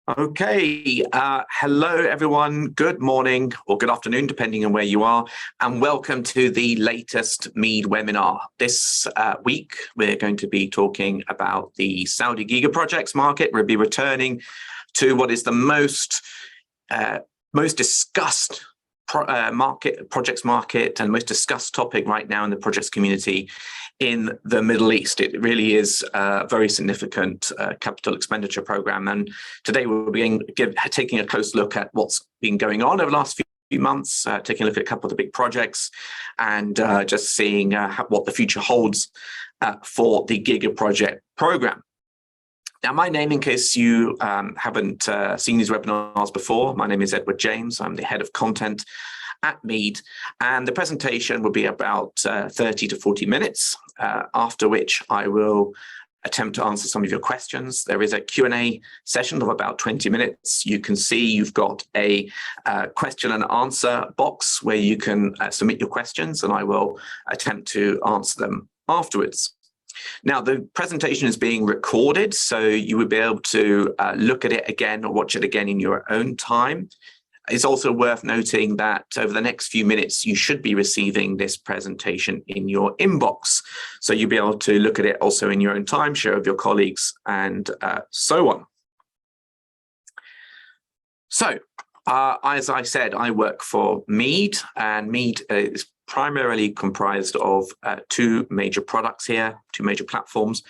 Okay, hello everyone. Good morning or good afternoon, depending on where you are, and welcome to the latest MEED webinar. This week, we're going to be talking about the Saudi Giga Projects market. We'll be returning to what is the most discussed projects market and most discussed topic right now in the projects community in the Middle East. It really is a very significant capital expenditure program, and today we'll be taking a close look at what's been going on over the last few months, taking a look at a couple of the big projects, and just seeing what the future holds for the Giga Project program. Now, my name, in case you haven't seen these webinars before, my name is Edward James. I'm the head of content at MEED, and the presentation will be about 30 to 40 minutes, after which I will attempt to answer some of your questions. There is a Q&A session of about 20 minutes. You can see you've got a question and answer box where you can submit your questions, and I will attempt to answer them afterwards. Now, the presentation is being recorded, so you will be able to look at it again or watch it again in your own time. It's also worth noting that over the next few minutes, you should be receiving this presentation in your inbox. So you'll be able to look at it also in your own time, share with your colleagues, and so on. So, as I said, I work for MEED, and MEED is primarily comprised of two major products here, two major platforms.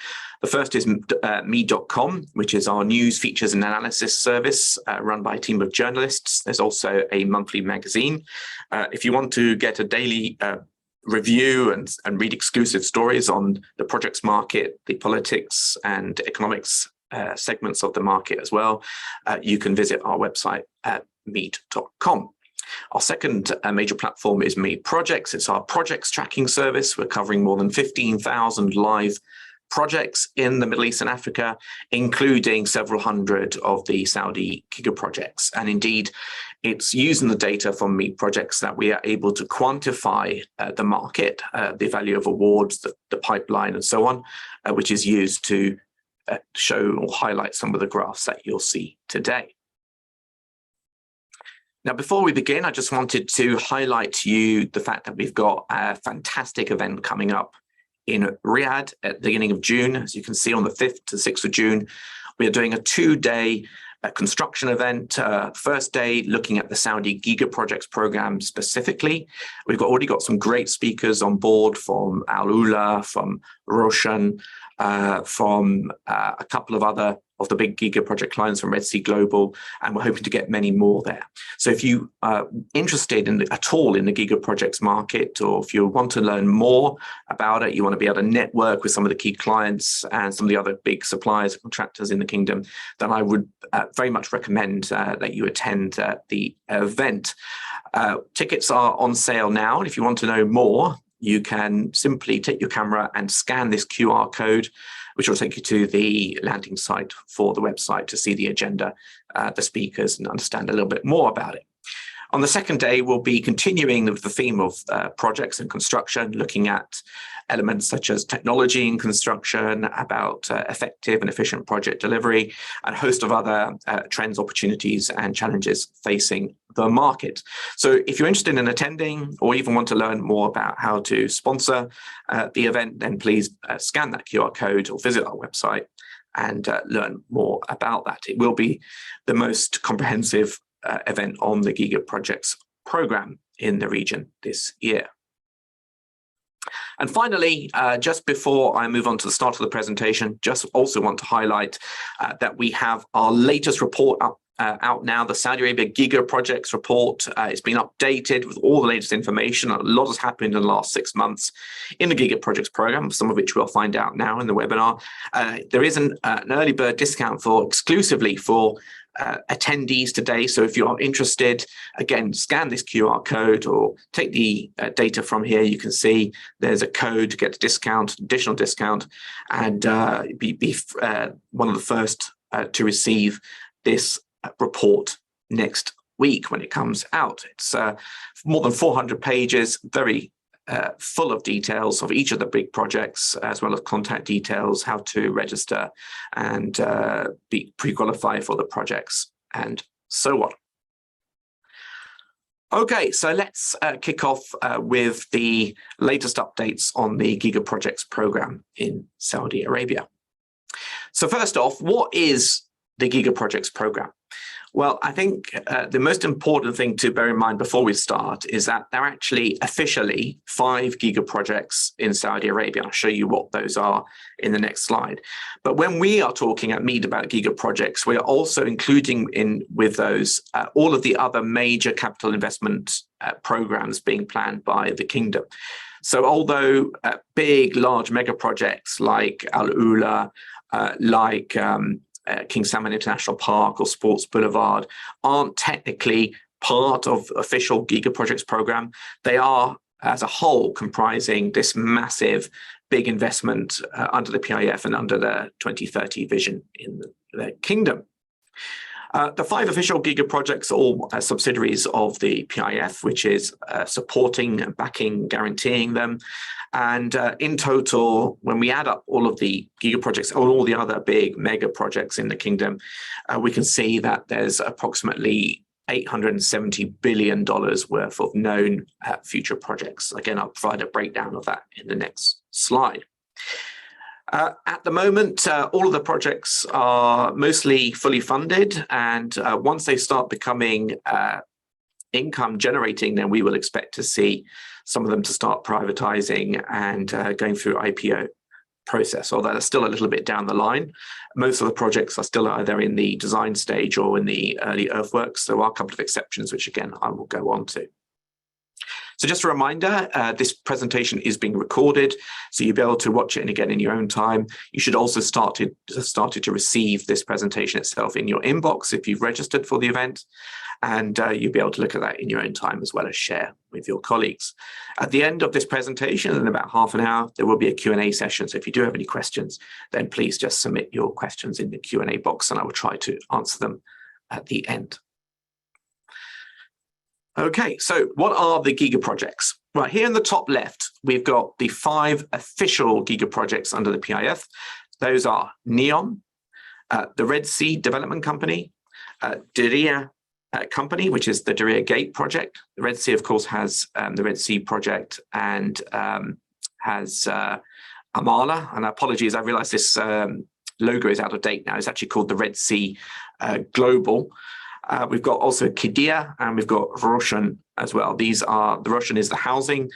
The first is MEED.com, which is our news, features and analysis service run by a team of journalists. There's also a monthly magazine. If you want to get a daily review and read exclusive stories on the projects market, the politics and economics segments of the market as well, you can visit our website at MEED.com. Our second major platform is MEED Projects. It's our projects tracking service. We're covering more than 15,000 live projects in the Middle East and Africa, including several hundred of the Saudi Giga projects. And indeed, it's using the data from MEED Projects that we are able to quantify the market, the value of awards, the pipeline, and so on, which is used to show or highlight some of the graphs that you'll see today. Now, before we begin, I just wanted to highlight to you the fact that we've got a fantastic event coming up in Riyadh at the beginning of June. As you can see, on the 5th to 6th of June, we are doing a two-day construction event. First day looking at the Saudi Giga Projects program specifically. We've already got some great speakers on board from Al-Ula, from Roshan, from a couple of other of the big Giga project clients from Red Sea Global, and we're hoping to get many more there. So if you are interested at all in the Giga Projects market, or if you want to learn more about it, you want to be able to network with some of the key clients and some of the other big suppliers and contractors in the kingdom, then I would very much recommend that you attend the event. Tickets are on sale now, and if you want to know more, you can simply take your camera and scan this QR code, which will take you to the landing site for the website to see the agenda, the speakers, and understand a little bit more about it. On the second day, we'll be continuing with the theme of projects and construction, looking at elements such as technology in construction, about effective and efficient project delivery, and a host of other trends, opportunities, and challenges facing the market. So if you're interested in attending, or even want to learn more about how to sponsor the event, then please scan that QR code or visit our website and learn more about that. It will be the most comprehensive event on the Giga Projects program in the region this year. And finally, just before I move on to the start of the presentation, just also want to highlight that we have our latest report out now, the Saudi Arabia Giga Projects report. It's been updated with all the latest information. A lot has happened in the last 6 months in the Giga Projects program, some of which we'll find out now in the webinar. There is an early bird discount exclusively for attendees today. So if you're interested, again, scan this QR code or take the data from here. You can see there's a code to get a discount, additional discount, and be one of the first to receive this report next week when it comes out. It's more than 400 pages, very full of details of each of the big projects, as well as contact details, how to register and be pre-qualify for the projects, and so on. Okay, so let's kick off with the latest updates on the Giga Projects program in Saudi Arabia. So first off, what is the Giga Projects program? Well, I think the most important thing to bear in mind before we start is that there are actually officially 5 Giga projects in Saudi Arabia. I'll show you what those are in the next slide. But when we are talking at MEED about Giga projects, we are also including with those all of the other major capital investment programs being planned by the kingdom. So although big, large mega projects like Al Ula, like King Salman International Park or Sports Boulevard aren't technically part of official Giga Projects program, they are as a whole comprising this massive big investment under the PIF and under the 2030 vision in the kingdom. The 5 official Giga projects are all subsidiaries of the PIF, which is supporting, backing, guaranteeing them. And in total, when we add up all of the Giga projects, all the other big mega projects in the kingdom, we can see that there's approximately $870 billion worth of known future projects. Again, I'll provide a breakdown of that in the next slide. At the moment, all of the projects are mostly fully funded, and once they start becoming income generating, then we will expect to see some of them to start privatizing and going through IPO process, although they're still a little bit down the line. Most of the projects are still either in the design stage or in the early earthworks. There are a couple of exceptions, which again, I will go on to. So just a reminder, this presentation is being recorded, so you'll be able to watch it again in your own time. You should also started to receive this presentation itself in your inbox if you've registered for the event, and you'll be able to look at that in your own time as well as share with your colleagues. At the end of this presentation, in about half an hour, there will be a Q&A session. So if you do have any questions, then please just submit your questions in the Q&A box, and I will try to answer them at the end. Okay, so what are the Giga projects? Right, here in the top left, we've got the 5 official Giga projects under the PIF. Those are NEOM, the Red Sea Development Company, Diriyah Company, which is the Diriyah Gate project. The Red Sea, of course, has the Red Sea project and has Amala. And apologies, I realize this logo is out of date now. It's actually called the Red Sea Global. We've got also Qiddiya, and we've got Roshan as well. These are, the Roshan is the housing,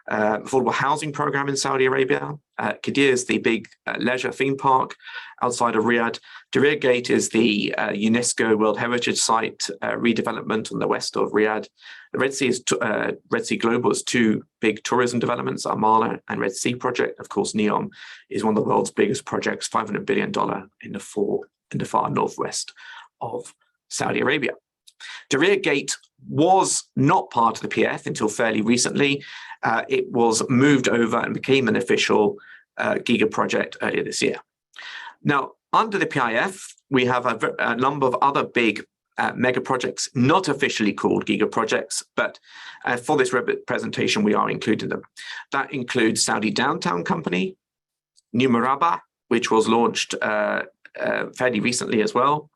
affordable housing program in Saudi Arabia. Qiddiya is the big leisure theme park outside of Riyadh. Diriyah Gate is the UNESCO World Heritage Site redevelopment on the west of Riyadh. The Red Sea is Red Sea Global is 2 big tourism developments, Amala and Red Sea project. Of course, NEOM is one of the world's biggest projects, $500 billion in the far northwest of Saudi Arabia. Diriyah Gate was not part of the PIF until fairly recently. It was moved over and became an official Giga project earlier this year. Now, under the PIF, we have a number of other big mega projects, not officially called Giga projects, but for this presentation, we are including them. That includes Saudi Downtown Company, New Murabba, which was launched fairly recently as well.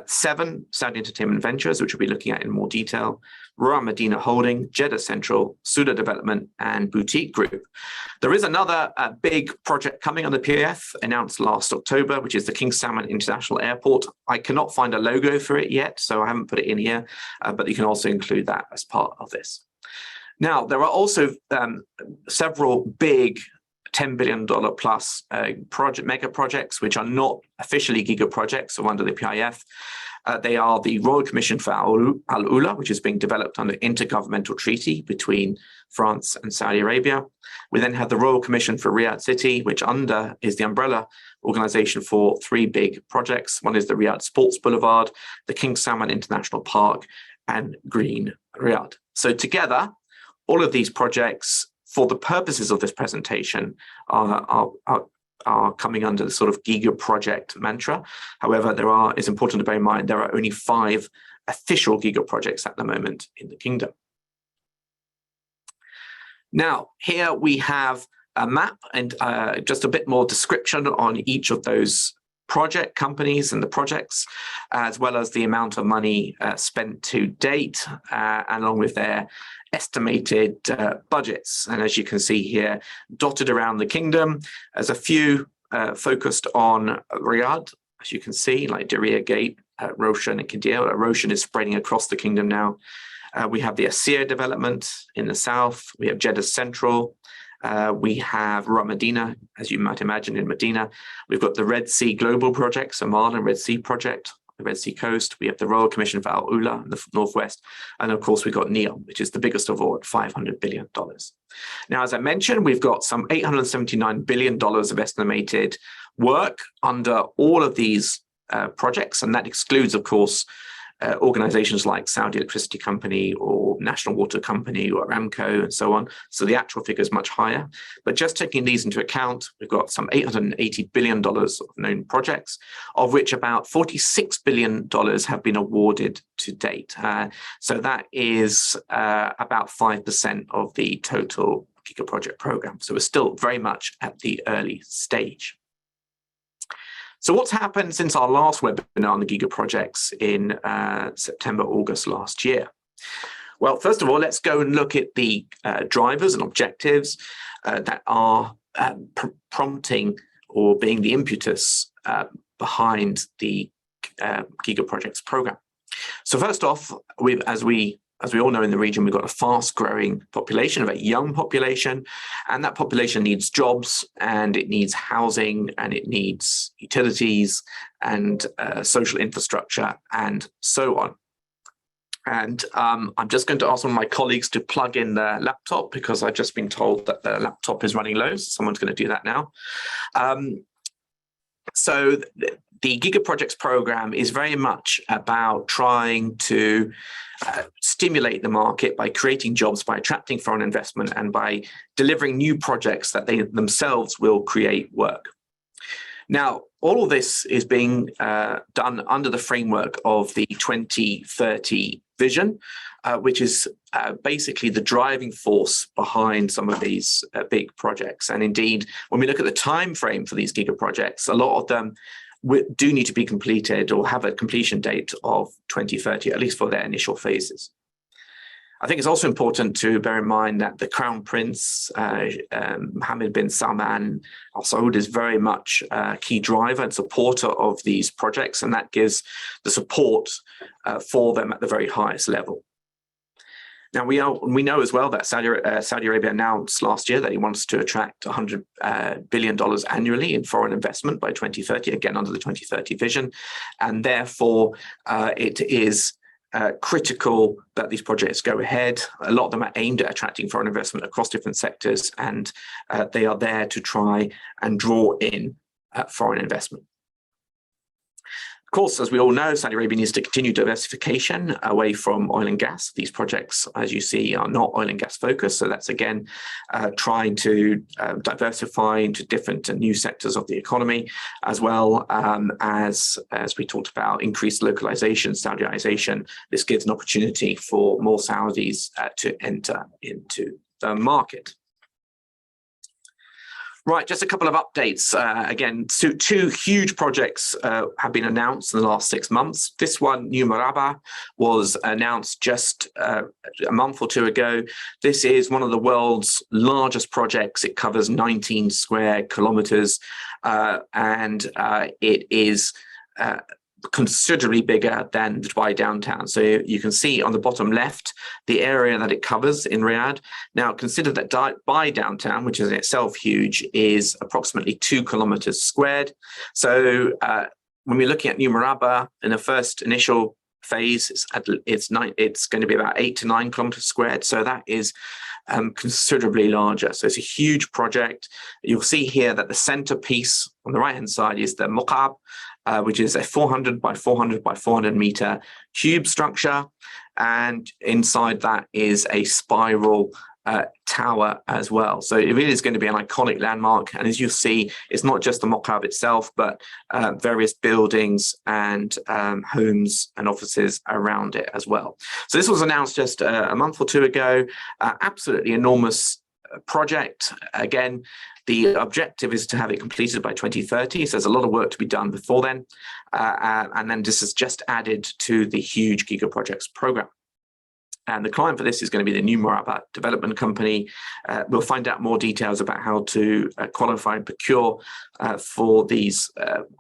7 Saudi Entertainment Ventures, which we'll be looking at in more detail, Rural Medina Holding, Jeddah Central, Suda Development, and Boutique Group. There is another big project coming on the PIF announced last October, which is the King Salman International Airport. I cannot find a logo for it yet, so I haven't put it in here, but you can also include that as part of this. Now, there are also several big $10 billion plus mega projects, which are not officially Giga projects or under the PIF. They are the Royal Commission for Al Ula, which is being developed under intergovernmental treaty between France and Saudi Arabia. We then have the Royal Commission for Riyadh City, which is the umbrella organization for 3 big projects. One is the Riyadh Sports Boulevard, the King Salman International Park, and Green Riyadh. So together, all of these projects, for the purposes of this presentation, are coming under the sort of Giga project mantra. However, it's important to bear in mind, there are only 5 official Giga projects at the moment in the kingdom. Now, here we have a map and just a bit more description on each of those project companies and the projects, as well as the amount of money spent to date, along with their estimated budgets. And as you can see here, dotted around the kingdom, there's a few focused on Riyadh, as you can see, like Diriyah Gate, Roshan and Qiddiya. Roshan is spreading across the kingdom now. We have the Asir development in the south. We have Jeddah Central. We have Medina, as you might imagine, in Medina. We've got the Red Sea Global Project, Salman and Red Sea Project, the Red Sea Coast. We have the Royal Commission for Al Ula in the northwest. And of course, we've got NEOM, which is the biggest of all at $500 billion. Now, as I mentioned, we've got some $879 billion of estimated work under all of these projects. And that excludes, of course, organizations like Saudi Electricity Company or National Water Company or Aramco and so on. So the actual figure is much higher. But just taking these into account, we've got some $880 billion of known projects, of which about $46 billion have been awarded to date. So that is about 5% of the total Giga Project program. So we're still very much at the early stage. So what's happened since our last webinar on the Giga projects in September, August last year? Well, first of all, let's go and look at the drivers and objectives that are prompting or being the impetus behind the Giga projects program. So first off, as we all know in the region, we've got a fast-growing population, a very young population, and that population needs jobs, and it needs housing, and it needs utilities, and social infrastructure, and so on. And I'm just going to ask one of my colleagues to plug in their laptop, because I've just been told that the laptop is running low, so someone's going to do that now. So the Giga Projects program is very much about trying to stimulate the market by creating jobs, by attracting foreign investment, and by delivering new projects that they themselves will create work. Now, all of this is being done under the framework of the 2030 vision, which is basically the driving force behind some of these big projects. And indeed, when we look at the time frame for these Giga projects, a lot of them do need to be completed or have a completion date of 2030, at least for their initial phases. I think it's also important to bear in mind that the Crown Prince, Mohammed bin Salman Al Saud, is very much a key driver and supporter of these projects, and that gives the support for them at the very highest level. Now, we know as well that Saudi Arabia announced last year that it wants to attract $100 billion annually in foreign investment by 2030, again under the 2030 vision, and therefore it is critical that these projects go ahead. A lot of them are aimed at attracting foreign investment across different sectors, and they are there to try and draw in foreign investment. Of course, as we all know, Saudi Arabia needs to continue diversification away from oil and gas. These projects, as you see, are not oil and gas focused. So that's, again, trying to diversify into different new sectors of the economy, as well as we talked about, increased localization, Saudiization. This gives an opportunity for more Saudis to enter into the market. Right, just a couple of updates. Again, two huge projects have been announced in the last 6 months. This one, New Murabba, was announced just a month or two ago. This is one of the world's largest projects. It covers 19 square kilometers, and it is considerably bigger than Dubai downtown. So you can see on the bottom left the area that it covers in Riyadh. Now consider that Dubai downtown, which is in itself huge, is approximately 2 kilometers squared. So when we're looking at New Maraba in the first initial phase, it's going to be about 8 to 9 kilometers squared. So that is considerably larger. So it's a huge project. You'll see here that the centerpiece on the right hand side is the Muqab, which is a 400 by 400 by 400 meter cube structure. And inside that is a spiral tower as well. So it really is going to be an iconic landmark. And as you see, it's not just the Muqab itself, but various buildings and homes and offices around it as well. So this was announced just a month or two ago. Absolutely enormous project. Again, the objective is to have it completed by 2030. So there's a lot of work to be done before then. And then this is just added to the huge Giga Projects program. And the client for this is going to be the new Maraba development company. We'll find out more details about how to qualify and procure for these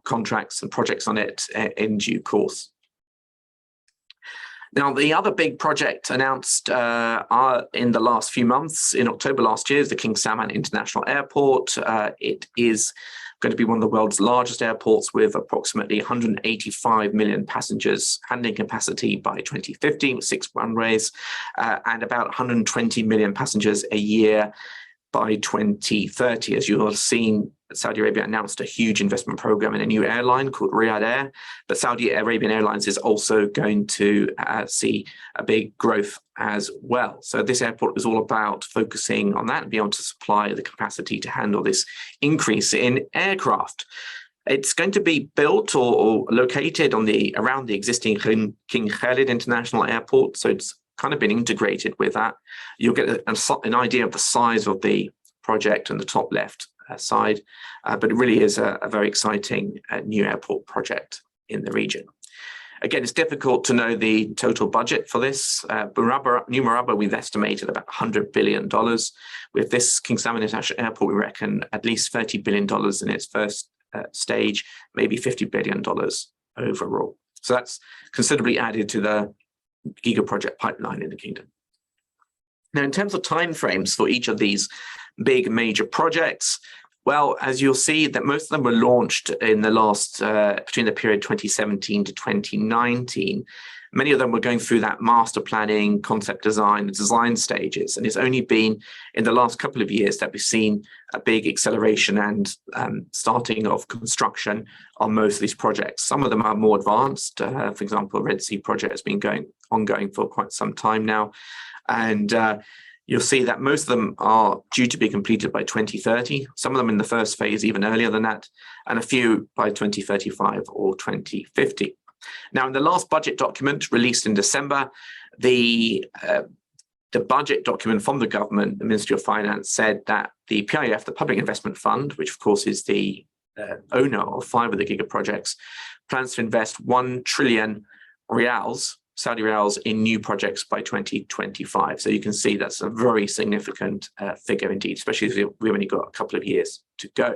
contracts and projects on it in due course. Now, the other big project announced in the last few months, in October last year, is the King Salman International Airport. It is going to be one of the world's largest airports with approximately 185 million passengers handling capacity by 2050 with 6 runways and about 120 million passengers a year by 2030. As you will have seen, Saudi Arabia announced a huge investment program in a new airline called Riyadh Air, but Saudi Arabian Airlines is also going to see a big growth as well. So this airport is all about focusing on that and be able to supply the capacity to handle this increase in aircraft. It's going to be built or located on around the existing King Khalid International Airport, so it's kind of been integrated with that. You'll get an idea of the size of the project on the top left side, but it really is a very exciting new airport project in the region. Again, it's difficult to know the total budget for this. New Murabba, we've estimated about $100 billion. With this King Salman International Airport, we reckon at least $30 billion in its first stage, maybe $50 billion overall. So that's considerably added to the Giga project pipeline in the kingdom. Now, in terms of timeframes for each of these big major projects, well, as you'll see, that most of them were launched in the last between the period 2017 to 2019. Many of them were going through that master planning, concept design, and design stages, and it's only been in the last couple of years that we've seen a big acceleration and starting of construction on most of these projects. Some of them are more advanced. For example, Red Sea project has been ongoing for quite some time now, and you'll see that most of them are due to be completed by 2030, some of them in the first phase even earlier than that, and a few by 2035 or 2050. Now, in the last budget document released in December, the budget document from the government, the Ministry of Finance, said that the PIF, the Public Investment Fund, which of course is the owner of 5 of the Giga projects, plans to invest 1 trillion riyals, Saudi riyals, in new projects by 2025. So you can see that's a very significant figure indeed, especially as we've only got a couple of years to go.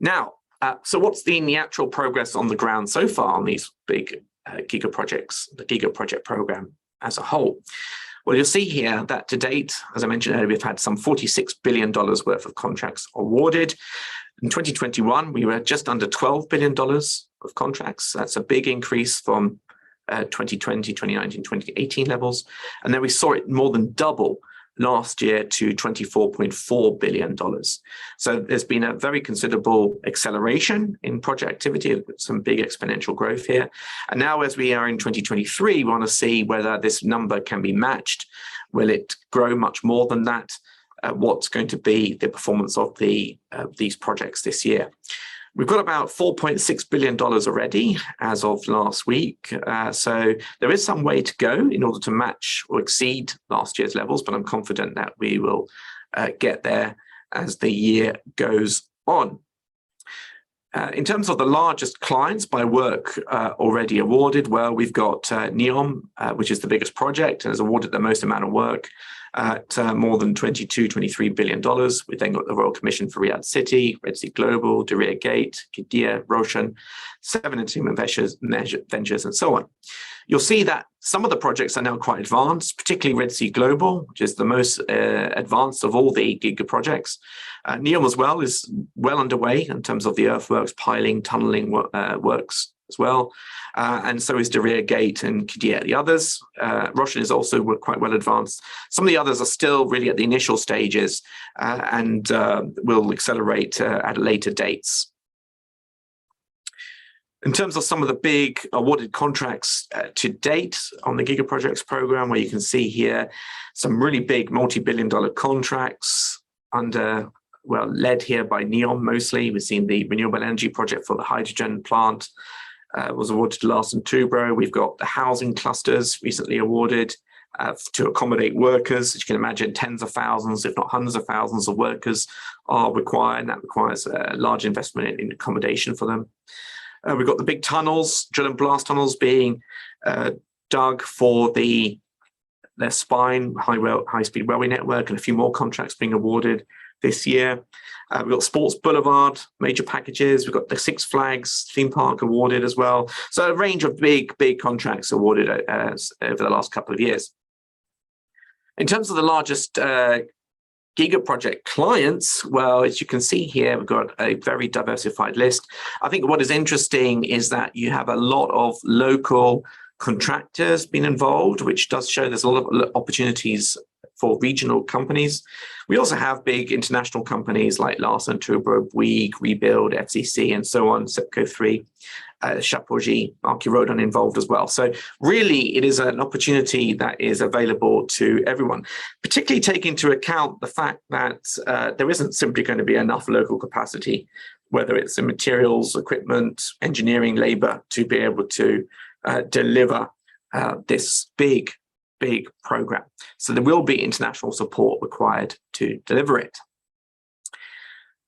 Now, so what's the actual progress on the ground so far on these big Giga projects, the Giga project program as a whole? Well, you'll see here that to date, as I mentioned earlier, we've had some $46 billion worth of contracts awarded. In 2021, we were just under $12 billion of contracts. That's a big increase from 2020, 2019, 2018 levels. And then we saw it more than double last year to $24.4 billion. So there's been a very considerable acceleration in project activity, some big exponential growth here. And now as we are in 2023, we want to see whether this number can be matched. Will it grow much more than that? What's going to be the performance of these projects this year? We've got about $4.6 billion already as of last week. So there is some way to go in order to match or exceed last year's levels, but I'm confident that we will get there as the year goes on. In terms of the largest clients by work already awarded, well, we've got NEOM, which is the biggest project and has awarded the most amount of work at more than $23 billion. We then got the Royal Commission for Riyadh City, Red Sea Global, Diriyah Gate, Qiddiya, Roshan, 7 Entertainment Ventures, and so on. You'll see that some of the projects are now quite advanced, particularly Red Sea Global, which is the most advanced of all the Giga projects. NEOM as well is well underway in terms of the earthworks, piling, tunneling works as well. And so is Diriyah Gate and Qiddiya. The others, Roshan is also quite well advanced. Some of the others are still really at the initial stages and will accelerate at later dates. In terms of some of the big awarded contracts to date on the Giga Projects program, where you can see here some really big multi-billion-dollar contracts led here by NEOM mostly. We've seen the renewable energy project for the hydrogen plant was awarded to Larsen Toubro. We've got the housing clusters recently awarded to accommodate workers. As you can imagine, tens of thousands, if not hundreds of thousands of workers are required, and that requires a large investment in accommodation for them. We've got the big tunnels, drill and blast tunnels being dug for their spine, high-speed railway network, and a few more contracts being awarded this year. We've got Sports Boulevard, major packages. We've got the Six Flags theme park awarded as well. So a range of big contracts awarded over the last couple of years. In terms of the largest Giga Project clients, well, as you can see here, we've got a very diversified list. I think what is interesting is that you have a lot of local contractors being involved, which does show there's a lot of opportunities for regional companies. We also have big international companies like Larsen, Toubro, Bouygues, Rebuild, FCC, and so on, SEPCO 3, Chapogy, Arky Rodon involved as well. So really, it is an opportunity that is available to everyone, particularly take into account the fact that there isn't simply going to be enough local capacity, whether it's in materials, equipment, engineering, labor, to be able to deliver this big program. So there will be international support required to deliver it.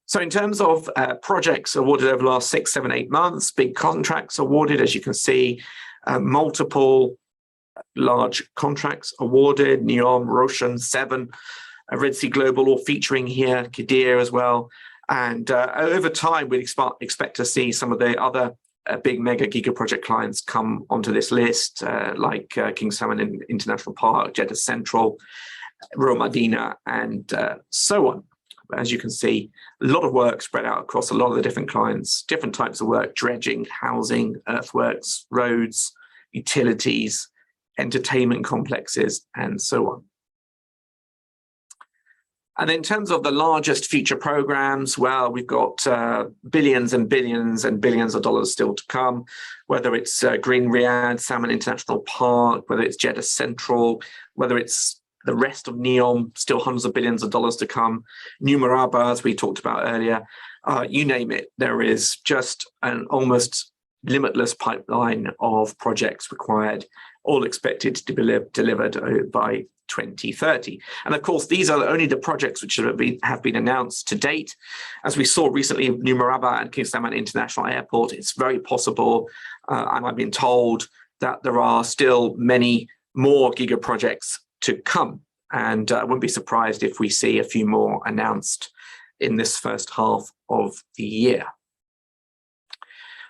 So in terms of projects awarded over the last 6, 7, 8 months, big contracts awarded, as you can see, multiple large contracts awarded, NEOM, Roshan, 7, Red Sea Global, all featuring here, Qiddiya as well. And over time, we'd expect to see some of the other big mega Giga Project clients come onto this list, like King Salman International Park, Jeddah Central, Rural Madina, and so on. As you can see, a lot of work spread out across a lot of the different clients, different types of work, dredging, housing, earthworks, roads, utilities, entertainment complexes, and so on. And in terms of the largest future programs, well, we've got billions and billions and billions of dollars still to come, whether it's Green Riyadh, Salman International Park, whether it's Jeddah Central, whether it's the rest of NEOM, still hundreds of billions of dollars to come, New Murabba, as we talked about earlier, you name it, there is just an almost limitless pipeline of projects required, all expected to be delivered by 2030. And of course, these are only the projects which have been announced to date. As we saw recently, New Murabba and King Salman International Airport, it's very possible, and I've been told that there are still many more Giga projects to come. And I wouldn't be surprised if we see a few more announced in this first half of the year.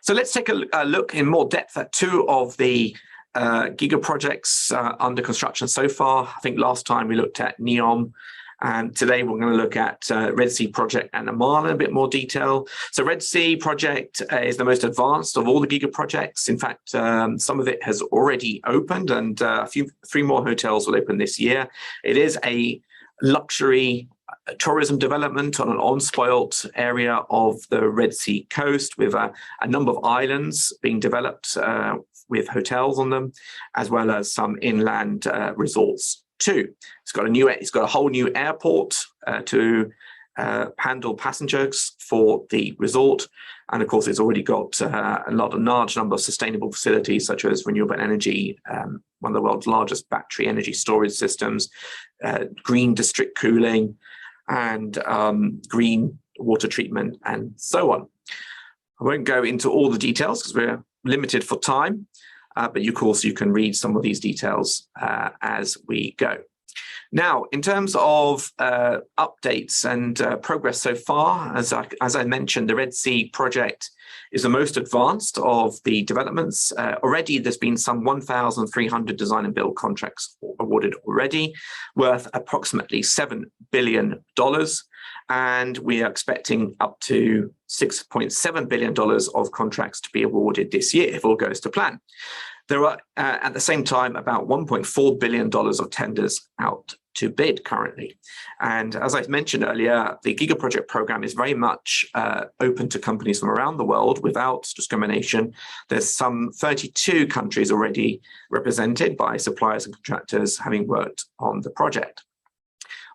So let's take a look in more depth at 2 of the Giga projects under construction so far. I think last time we looked at NEOM, and today we're going to look at Red Sea Project and Oman in a bit more detail. So Red Sea Project is the most advanced of all the Giga projects. In fact, some of it has already opened, and 3 more hotels will open this year. It is a luxury tourism development on an unspoilt area of the Red Sea coast, with a number of islands being developed with hotels on them, as well as some inland resorts too. It's got a whole new airport to handle passengers for the resort, and of course, it's already got a large number of sustainable facilities, such as renewable energy, one of the world's largest battery energy storage systems, green district cooling, and green water treatment, and so on. I won't go into all the details because we're limited for time, but of course you can read some of these details as we go. Now, in terms of updates and progress so far, as I mentioned, the Red Sea project is the most advanced of the developments. Already, there's been some 1,300 design and build contracts awarded already, worth approximately $7 billion. And we are expecting up to $6.7 billion of contracts to be awarded this year, if all goes to plan. There are, at the same time, about $1.4 billion of tenders out to bid currently. And as I mentioned earlier, the Giga Project program is very much open to companies from around the world without discrimination. There's some 32 countries already represented by suppliers and contractors having worked on the project.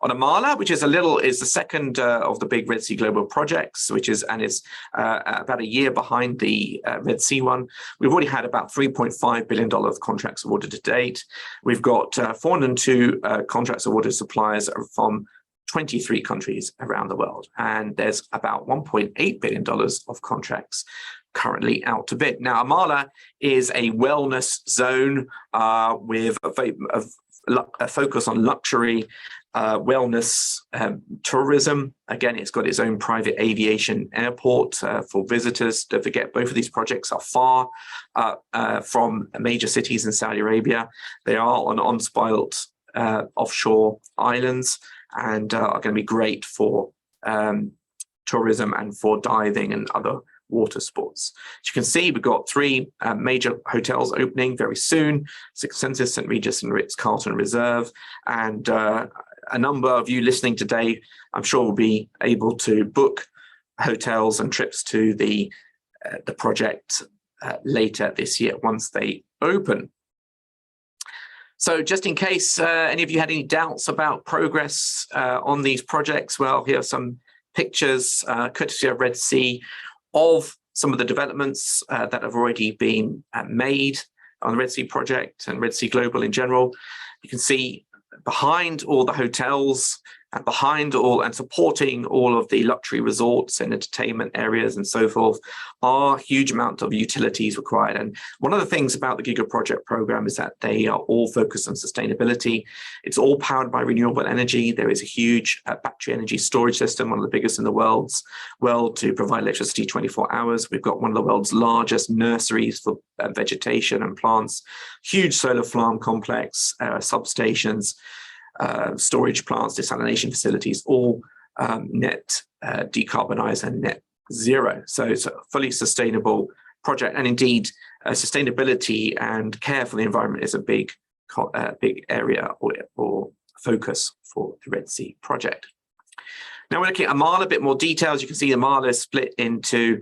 On Amala, which is the second of the big Red Sea Global projects, which is about a year behind the Red Sea one. We've already had about $3.5 billion of contracts awarded to date. We've got 402 contracts awarded to suppliers from 23 countries around the world, and there's about $1.8 billion of contracts currently out to bid. Now, Amala is a wellness zone with a focus on luxury, wellness, tourism. Again, it's got its own private aviation airport for visitors. Don't forget, both of these projects are far from major cities in Saudi Arabia. They are on unspoilt offshore islands, and are going to be great for tourism and for diving and other water sports. As you can see, we've got 3 major hotels opening very soon: Six Senses, St. Regis and Ritz-Carlton Reserve. And a number of you listening today, I'm sure, will be able to book hotels and trips to the project later this year once they open. So just in case any of you had any doubts about progress on these projects, well, here are some pictures, courtesy of Red Sea, of some of the developments that have already been made on the Red Sea project and Red Sea Global in general. You can see behind all the hotels and behind all and supporting all of the luxury resorts and entertainment areas and so forth are a huge amount of utilities required. And one of the things about the Giga Project program is that they are all focused on sustainability. It's all powered by renewable energy. There is a huge battery energy storage system, one of the biggest in the world, to provide electricity 24 hours. We've got one of the world's largest nurseries for vegetation and plants, huge solar farm complex, substations, storage plants, desalination facilities, all net decarbonized and net zero. So it's a fully sustainable project. And indeed, sustainability and care for the environment is a big area or focus for the Red Sea project. Now we're looking at Amala, a bit more details. You can see Amala is split into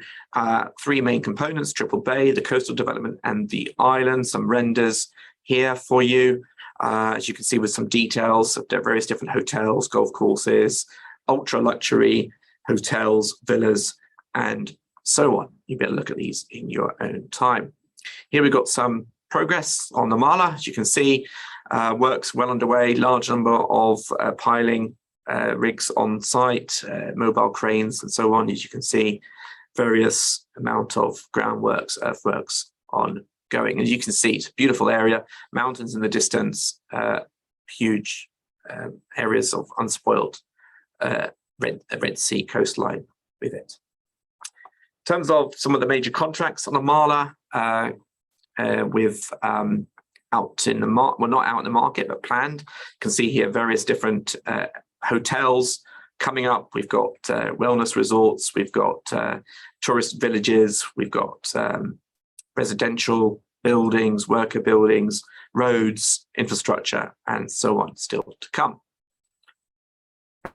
3 main components: Triple Bay, the coastal development, and the island. Some renders here for you. As you can see, with some details of various different hotels, golf courses, ultra luxury hotels, villas, and so on. You better look at these in your own time. Here we've got some progress on the Amala. As you can see, works well underway, large number of piling rigs on site, mobile cranes, and so on. As you can see, various amount of groundworks, earthworks on going. As you can see, it's a beautiful area, mountains in the distance, huge areas of unspoiled Red Sea coastline with it. In terms of some of the major contracts on Amala, with out in the market, well, not out in the market, but planned. You can see here various different hotels coming up. We've got wellness resorts, we've got tourist villages, we've got residential buildings, worker buildings, roads, infrastructure, and so on still to come.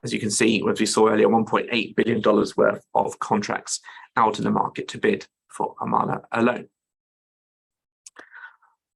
As you can see, as we saw earlier, $1.8 billion worth of contracts out in the market to bid for Amala alone.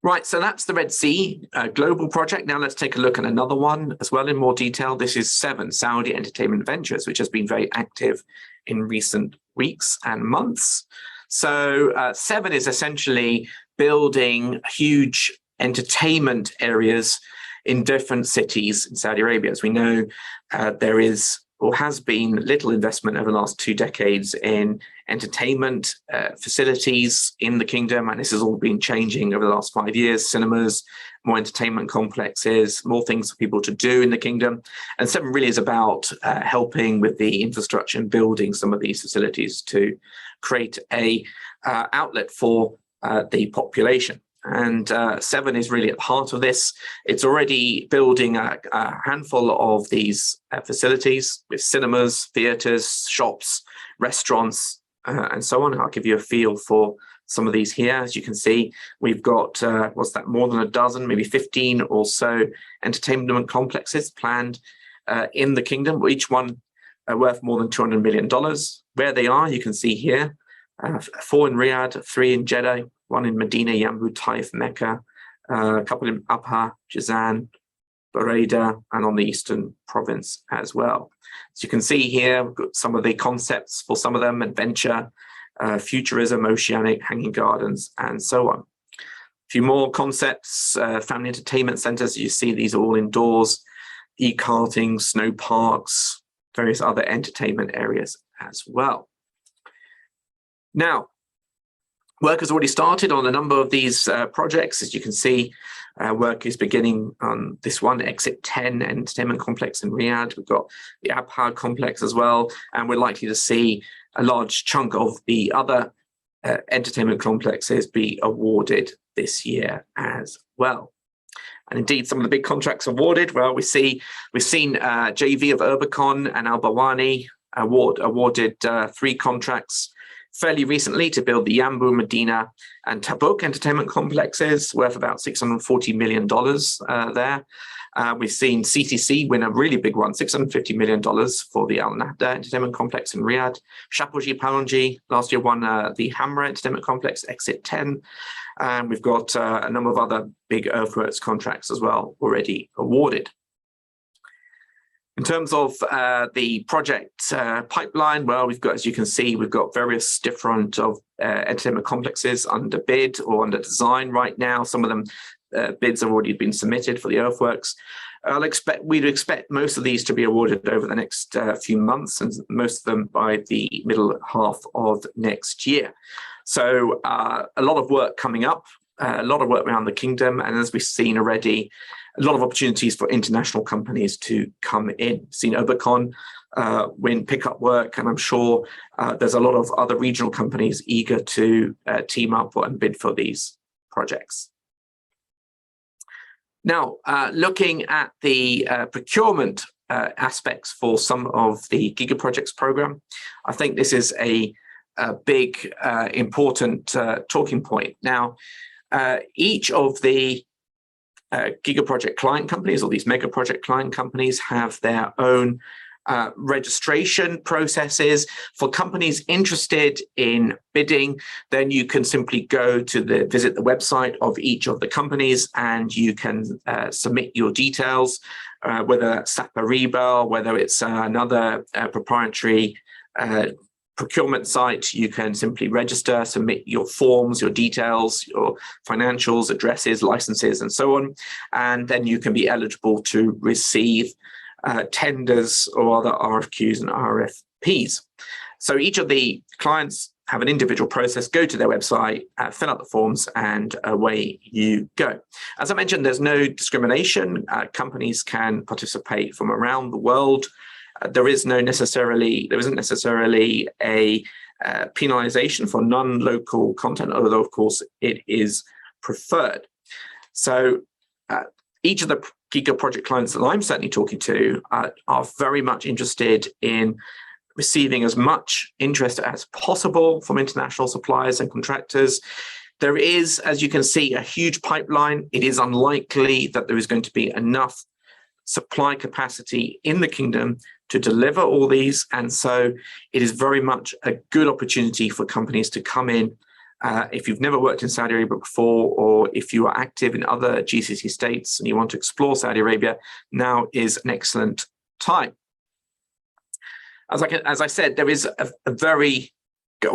Right, so that's the Red Sea global project. Now let's take a look at another one as well in more detail. This is Seven, Saudi Entertainment Ventures, which has been very active in recent weeks and months. So Seven is essentially building huge entertainment areas in different cities in Saudi Arabia. As we know, there is or has been little investment over the last 2 decades in entertainment facilities in the kingdom, and this has all been changing over the last 5 years. Cinemas, more entertainment complexes, more things for people to do in the kingdom. And Seven really is about helping with the infrastructure and building some of these facilities to create a outlet for the population. And Seven is really at the heart of this. It's already building a handful of these facilities with cinemas, theatres, shops, restaurants, and so on. I'll give you a feel for some of these here. As you can see, we've got, what's that, more than a dozen, maybe 15 or so entertainment complexes planned in the kingdom, each one worth more than $200 million. Where they are, you can see here, 4 in Riyadh, 3 in Jeddah, 1 in Medina, Yanbu, Taif, Mecca, a couple in Abha, Jazan, Buraydah, and on the eastern province as well. As you can see here, we've got some of the concepts for some of them: adventure, futurism, oceanic, hanging gardens, and so on. A few more concepts: family entertainment centers. You see these are all indoors, e-karting, snow parks, various other entertainment areas as well. Now, work has already started on a number of these projects. As you can see, work is beginning on this one, Exit 10 Entertainment Complex in Riyadh. We've got the Abha complex as well, and we're likely to see a large chunk of the other entertainment complexes be awarded this year as well. And indeed, some of the big contracts awarded, well, we've seen JV of Urbicon and Al Bawani awarded 3 contracts fairly recently to build the Yambu, Medina, and Tabuk entertainment complexes worth about $640 million there. We've seen CTC win a really big one, $650 million for the Al Nahda entertainment complex in Riyadh. Shapoorji Pallonji last year won the Hamra entertainment complex, Exit 10. And we've got a number of other big earthworks contracts as well already awarded. In terms of the project pipeline, well, we've got, as you can see, we've got various different entertainment complexes under bid or under design right now. Some of them bids have already been submitted for the earthworks. We'd expect most of these to be awarded over the next few months, and most of them by the middle half of next year. So a lot of work coming up, a lot of work around the kingdom, and as we've seen already, a lot of opportunities for international companies to come in. We've seen Urbicon win pickup work, and I'm sure there's a lot of other regional companies eager to team up and bid for these projects. Now, looking at the procurement aspects for some of the Giga Projects program, I think this is a big, important talking point. Now, each of the Giga Project client companies, or these mega project client companies, have their own registration processes. For companies interested in bidding, then you can simply go to visit the website of each of the companies, and you can submit your details, whether that's SAP Ariba, whether it's another proprietary procurement site. You can simply register, submit your forms, your details, your financials, addresses, licenses, and so on. And then you can be eligible to receive tenders or other RFQs and RFPs. So each of the clients have an individual process. Go to their website, fill out the forms, and away you go. As I mentioned, there's no discrimination. Companies can participate from around the world. There isn't necessarily a penalization for non-local content, although of course it is preferred. So each of the Giga Project clients that I'm certainly talking to are very much interested in receiving as much interest as possible from international suppliers and contractors. There is, as you can see, a huge pipeline. It is unlikely that there is going to be enough supply capacity in the kingdom to deliver all these, and so it is very much a good opportunity for companies to come in. If you've never worked in Saudi Arabia before, or if you are active in other GCC states and you want to explore Saudi Arabia, now is an excellent time. As I said, there is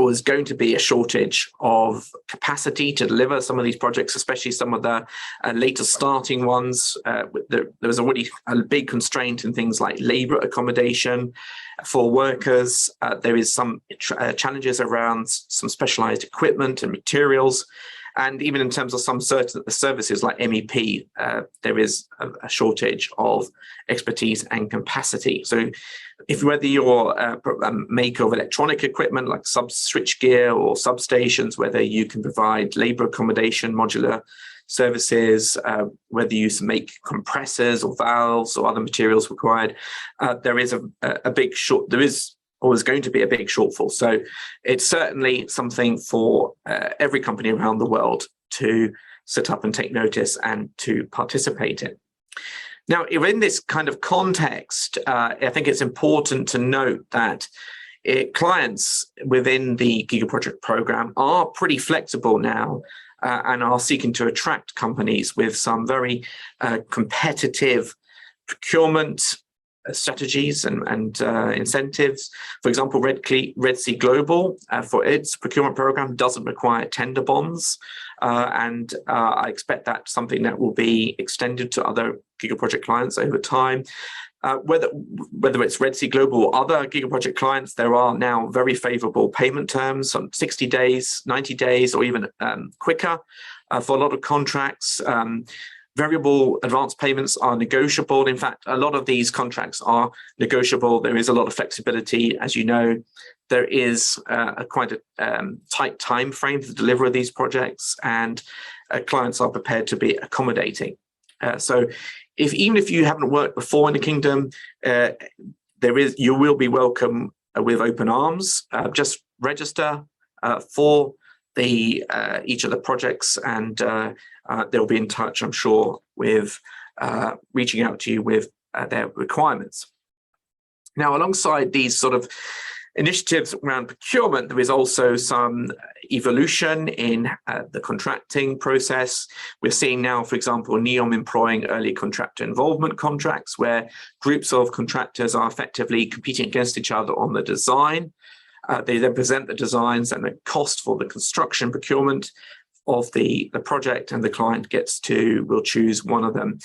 is going to be a shortage of capacity to deliver some of these projects, especially some of the later starting ones. There was already a big constraint in things like labor accommodation for workers. There is some challenges around some specialized equipment and materials. And even in terms of some certain services like MEP, there is a shortage of expertise and capacity. So whether you're a maker of electronic equipment like switchgear or substations, whether you can provide labor accommodation, modular services, whether you make compressors or valves or other materials required, there is always going to be a big shortfall. So it's certainly something for every company around the world to set up and take notice and to participate in. Now, in this kind of context, I think it's important to note that clients within the Giga Project program are pretty flexible now and are seeking to attract companies with some very competitive procurement strategies and incentives. For example, Red Sea Global, for its procurement program, doesn't require tender bonds. And I expect that's something that will be extended to other Giga Project clients over time. Whether it's Red Sea Global or other Giga Project clients, there are now very favorable payment terms, some 60 days, 90 days, or even quicker for a lot of contracts. Variable advance payments are negotiable. In fact, a lot of these contracts are negotiable. There is a lot of flexibility. As you know, there is quite a tight time frame to deliver these projects, and clients are prepared to be accommodating. So even if you haven't worked before in the kingdom, you will be welcome with open arms. Just register for each of the projects, and they'll be in touch, I'm sure, with reaching out to you with their requirements. Now, alongside these sort of initiatives around procurement, there is also some evolution in the contracting process. We're seeing now, for example, NEOM employing early contractor involvement contracts, where groups of contractors are effectively competing against each other on the design. They then present the designs and the cost for the construction procurement of the project, and the client will choose one of them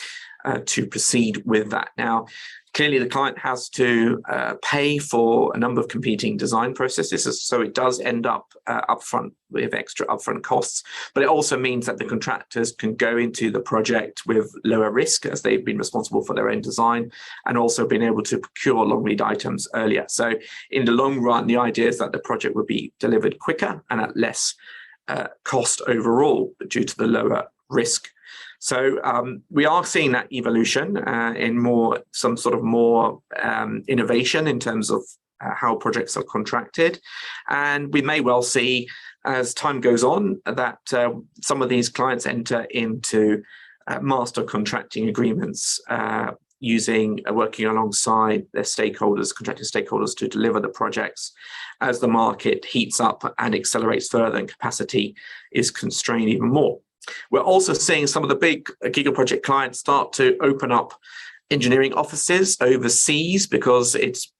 to proceed with that. Now, clearly the client has to pay for a number of competing design processes, so it does end up upfront with extra upfront costs, but it also means that the contractors can go into the project with lower risk, as they've been responsible for their own design, and also been able to procure long lead items earlier. So in the long run, the idea is that the project will be delivered quicker and at less cost overall due to the lower risk. So we are seeing that evolution in some sort of more innovation in terms of how projects are contracted. And we may well see, as time goes on, that some of these clients enter into master contracting agreements working alongside their stakeholders, contracting stakeholders, to deliver the projects as the market heats up and accelerates further and capacity is constrained even more. We're also seeing some of the big Giga Project clients start to open up engineering offices overseas, because it's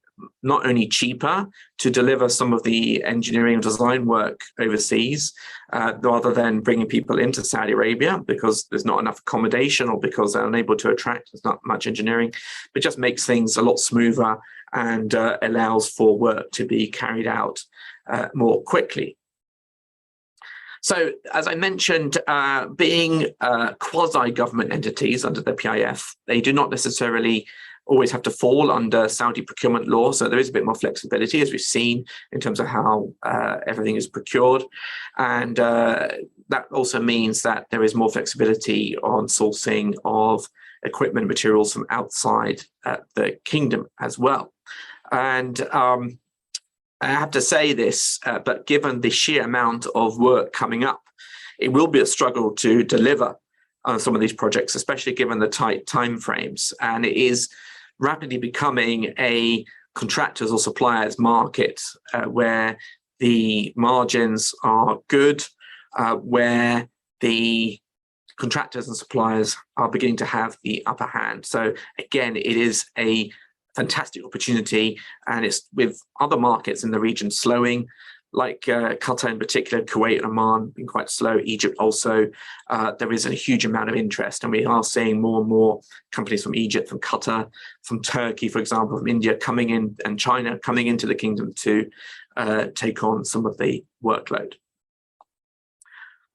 not only cheaper to deliver some of the engineering and design work overseas, rather than bringing people into Saudi Arabia because there's not enough accommodation or because they're unable to attract, there's not much engineering. It just makes things a lot smoother and allows for work to be carried out more quickly. So, as I mentioned, being quasi-government entities under the PIF, they do not necessarily always have to fall under Saudi procurement law. So there is a bit more flexibility, as we've seen, in terms of how everything is procured. And that also means that there is more flexibility on sourcing of equipment materials from outside the kingdom as well. And I have to say this, but given the sheer amount of work coming up, it will be a struggle to deliver on some of these projects, especially given the tight timeframes. And it is rapidly becoming a contractors or suppliers market where the margins are good, where the contractors and suppliers are beginning to have the upper hand. So again, it is a fantastic opportunity, and it's with other markets in the region slowing, like Qatar in particular, Kuwait and Oman been quite slow, Egypt also. There is a huge amount of interest, and we are seeing more and more companies from Egypt, from Qatar, from Turkey, for example, from India coming in, and China coming into the kingdom to take on some of the workload.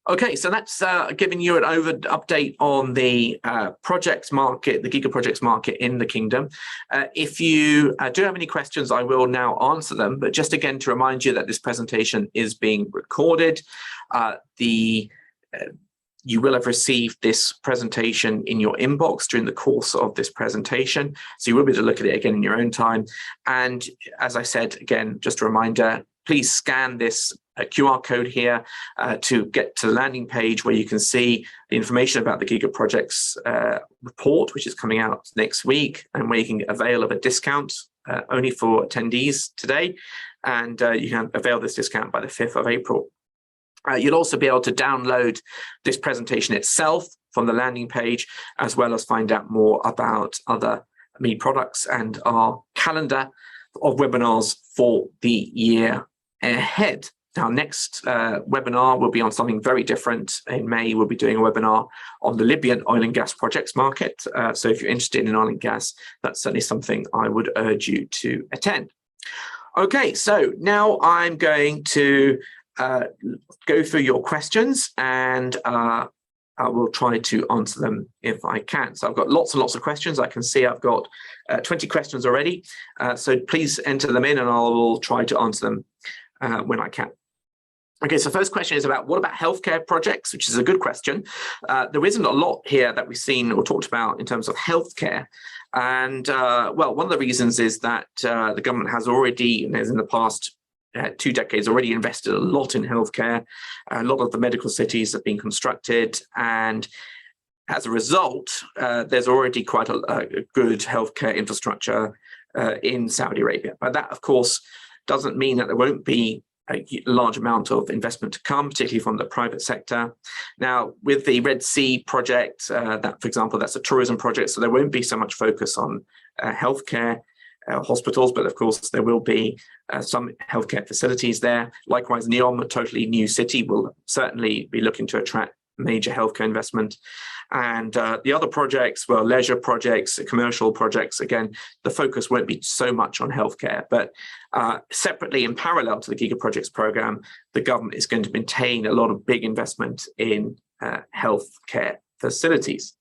Okay, so that's giving you an update on the projects market, the Giga Projects market in the kingdom. If you do have any questions, I will now answer them. But just again to remind you that this presentation is being recorded. You will have received this presentation in your inbox during the course of this presentation. So you will be able to look at it again in your own time. And as I said, again, just a reminder, please scan this QR code here to get to the landing page where you can see the information about the Giga Projects report, which is coming out next week, and where you can avail of a discount only for attendees today. And you can avail this discount by the 5th of April. You'll also be able to download this presentation itself from the landing page, as well as find out more about other MEED products and our calendar of webinars for the year ahead. Our next webinar will be on something very different. In May, we'll be doing a webinar on the Libyan oil and gas projects market. So if you're interested in oil and gas, that's certainly something I would urge you to attend. Okay, so now I'm going to go through your questions, and I will try to answer them if I can. So I've got lots and lots of questions. I can see I've got 20 questions already. So please enter them in and I will try to answer them when I can. Okay, so first question is about what about healthcare projects, which is a good question. There isn't a lot here that we've seen or talked about in terms of healthcare. And well, one of the reasons is that the government has already, in the past 2 decades, already invested a lot in healthcare. A lot of the medical cities have been constructed, and as a result, there's already quite a good healthcare infrastructure in Saudi Arabia. But that, of course, doesn't mean that there won't be a large amount of investment to come, particularly from the private sector. Now, with the Red Sea project, that, for example, that's a tourism project, so there won't be so much focus on healthcare hospitals, but of course there will be some healthcare facilities there. Likewise, NEOM, a totally new city, will certainly be looking to attract major healthcare investment. And the other projects, well, leisure projects, commercial projects, again, the focus won't be so much on healthcare, but separately, in parallel to the Giga Projects program, the government is going to maintain a lot of big investment in healthcare facilities.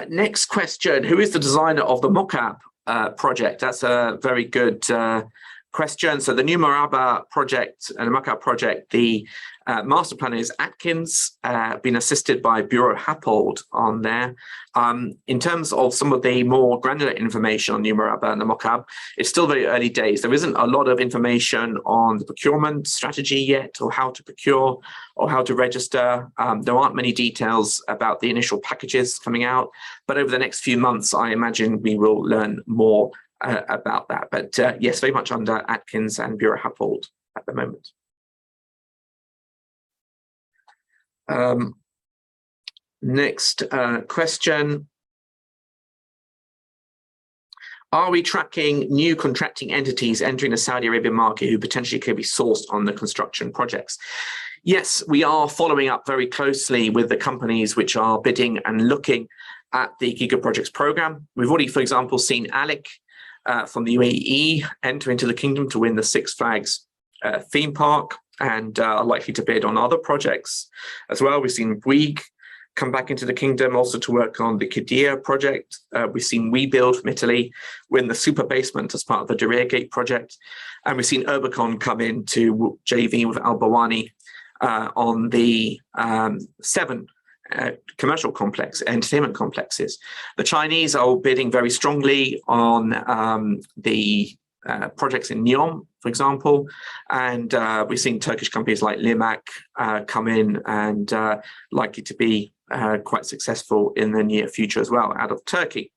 Next question, who is the designer of the Mocab project? That's a very good question. So the new Maraba project and the Mocab project, the master planner is Atkins, been assisted by Bureau Happold on there. In terms of some of the more granular information on New Murabba and the Mocab, it's still very early days. There isn't a lot of information on the procurement strategy yet, or how to procure, or how to register. There aren't many details about the initial packages coming out, but over the next few months, I imagine we will learn more about that. But yes, very much under Atkins and Bureau Happold at the moment. Next question. Are we tracking new contracting entities entering the Saudi Arabian market who potentially could be sourced on the construction projects? Yes, we are following up very closely with the companies which are bidding and looking at the Giga Projects program. We've already, for example, seen ALEC from the UAE enter into the kingdom to win the Six Flags theme park, and are likely to bid on other projects as well. We've seen Bouygues come back into the kingdom also to work on the Qiddiya project. We've seen WeBuild from Italy win the super basement as part of the Diriyah Gate project. And we've seen Urbicon come in to JV with Al Bawani on the 7 commercial complex, entertainment complexes. The Chinese are bidding very strongly on the projects in NEOM, for example, and we've seen Turkish companies like Limak come in and likely to be quite successful in the near future as well out of Turkey.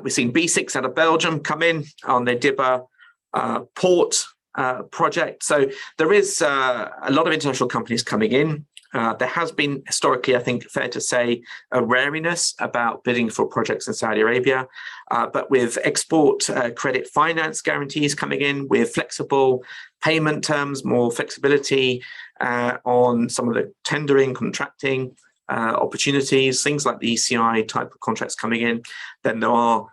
We've seen B6 out of Belgium come in on their Dibba port project. So there is a lot of international companies coming in. There has been historically, I think, fair to say, a wariness about bidding for projects in Saudi Arabia. But with export credit finance guarantees coming in, with flexible payment terms, more flexibility on some of the tendering, contracting opportunities, things like the ECI type of contracts coming in, then there are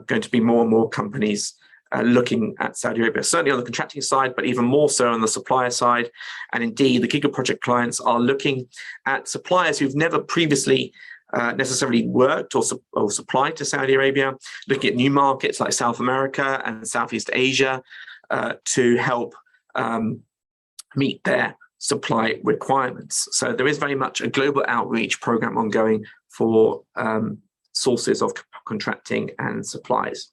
going to be more and more companies looking at Saudi Arabia, certainly on the contracting side, but even more so on the supplier side. And indeed, the Giga Project clients are looking at suppliers who've never previously necessarily worked or supplied to Saudi Arabia, looking at new markets like South America and Southeast Asia to help meet their supply requirements. So there is very much a global outreach program ongoing for sources of contracting and supplies.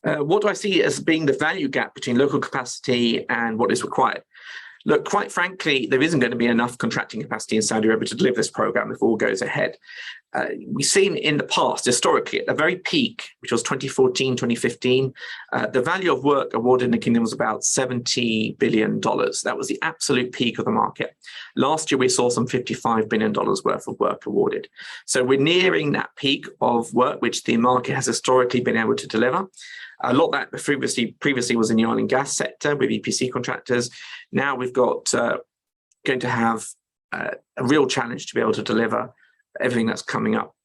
What do I see as being the value gap between local capacity and what is required? look, quite frankly, there isn't going to be enough contracting capacity in Saudi Arabia to deliver this program if all goes ahead. We've seen in the past, historically, at the very peak, which was 2014, 2015, the value of work awarded in the kingdom was about $70 billion. That was the absolute peak of the market. Last year, we saw some $55 billion worth of work awarded. So we're nearing that peak of work, which the market has historically been able to deliver. A lot of that previously was in the oil and gas sector with EPC contractors. Now we've got going to have a real challenge to be able to deliver everything that's coming up.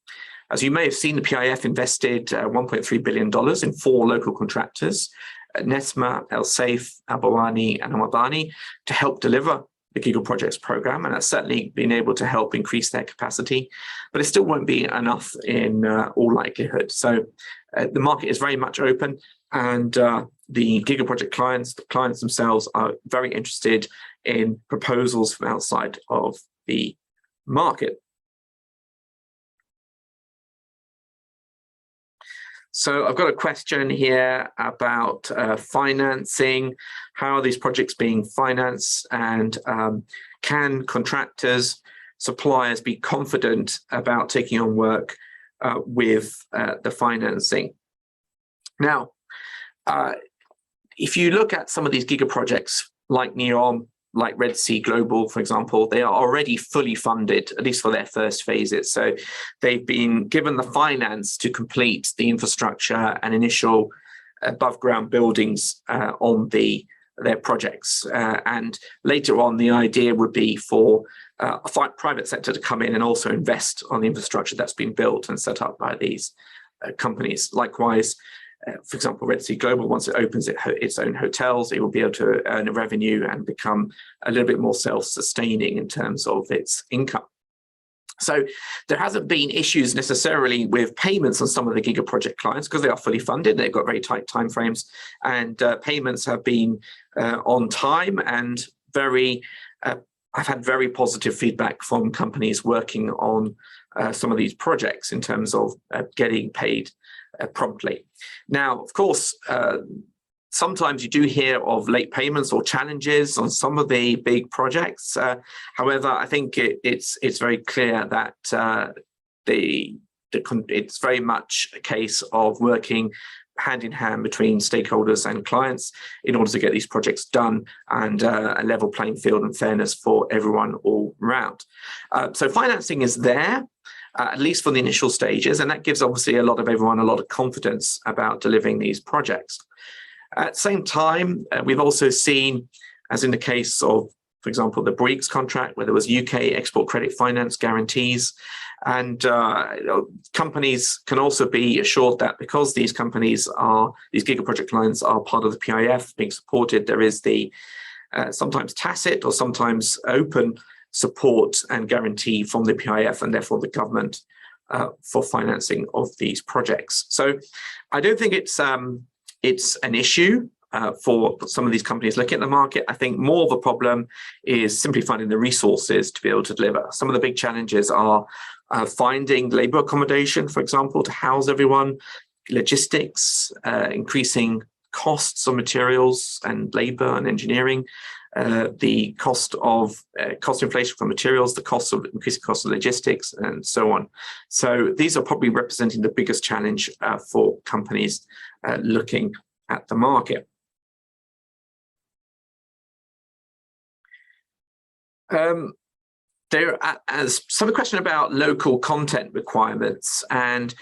As you may have seen, the PIF invested $1.3 billion in 4 local contractors, Nesma, El Saif, Al Bawani, and Al Mabani, to help deliver the Giga Projects program, and that's certainly been able to help increase their capacity, but it still won't be enough in all likelihood. So the market is very much open, and the Giga Project clients, the clients themselves, are very interested in proposals from outside of the market. So I've got a question here about financing. How are these projects being financed, and can contractors, suppliers be confident about taking on work with the financing? Now, if you look at some of these Giga projects like NEOM, like Red Sea Global, for example, they are already fully funded, at least for their first phases. So they've been given the finance to complete the infrastructure and initial above ground buildings on their projects. And later on, the idea would be for a private sector to come in and also invest on the infrastructure that's been built and set up by these companies. Likewise, for example, Red Sea Global, once it opens its own hotels, it will be able to earn a revenue and become a little bit more self-sustaining in terms of its income. So there hasn't been issues necessarily with payments on some of the Giga Project clients because they are fully funded. They've got very tight timeframes, and payments have been on time and I've had very positive feedback from companies working on some of these projects in terms of getting paid promptly. Now, of course, sometimes you do hear of late payments or challenges on some of the big projects. However, I think it's very clear that it's very much a case of working hand in hand between stakeholders and clients in order to get these projects done, and a level playing field and fairness for everyone all round. So financing is there, at least for the initial stages, and that gives obviously everyone a lot of confidence about delivering these projects. At the same time, we've also seen, as in the case of, for example, the BRICS contract, where there was UK export credit finance guarantees, and companies can also be assured that because these Giga Project clients are part of the PIF being supported, there is the sometimes tacit or sometimes open support and guarantee from the PIF and therefore the government for financing of these projects. So I don't think it's an issue for some of these companies looking at the market. I think more of a problem is simply finding the resources to be able to deliver. Some of the big challenges are finding labor accommodation, for example, to house everyone, logistics, increasing costs of materials and labor and engineering, the cost inflation for materials, the increasing cost of logistics, and so on. So these are probably representing the biggest challenge for companies looking at the market. There is some question about local content requirements, and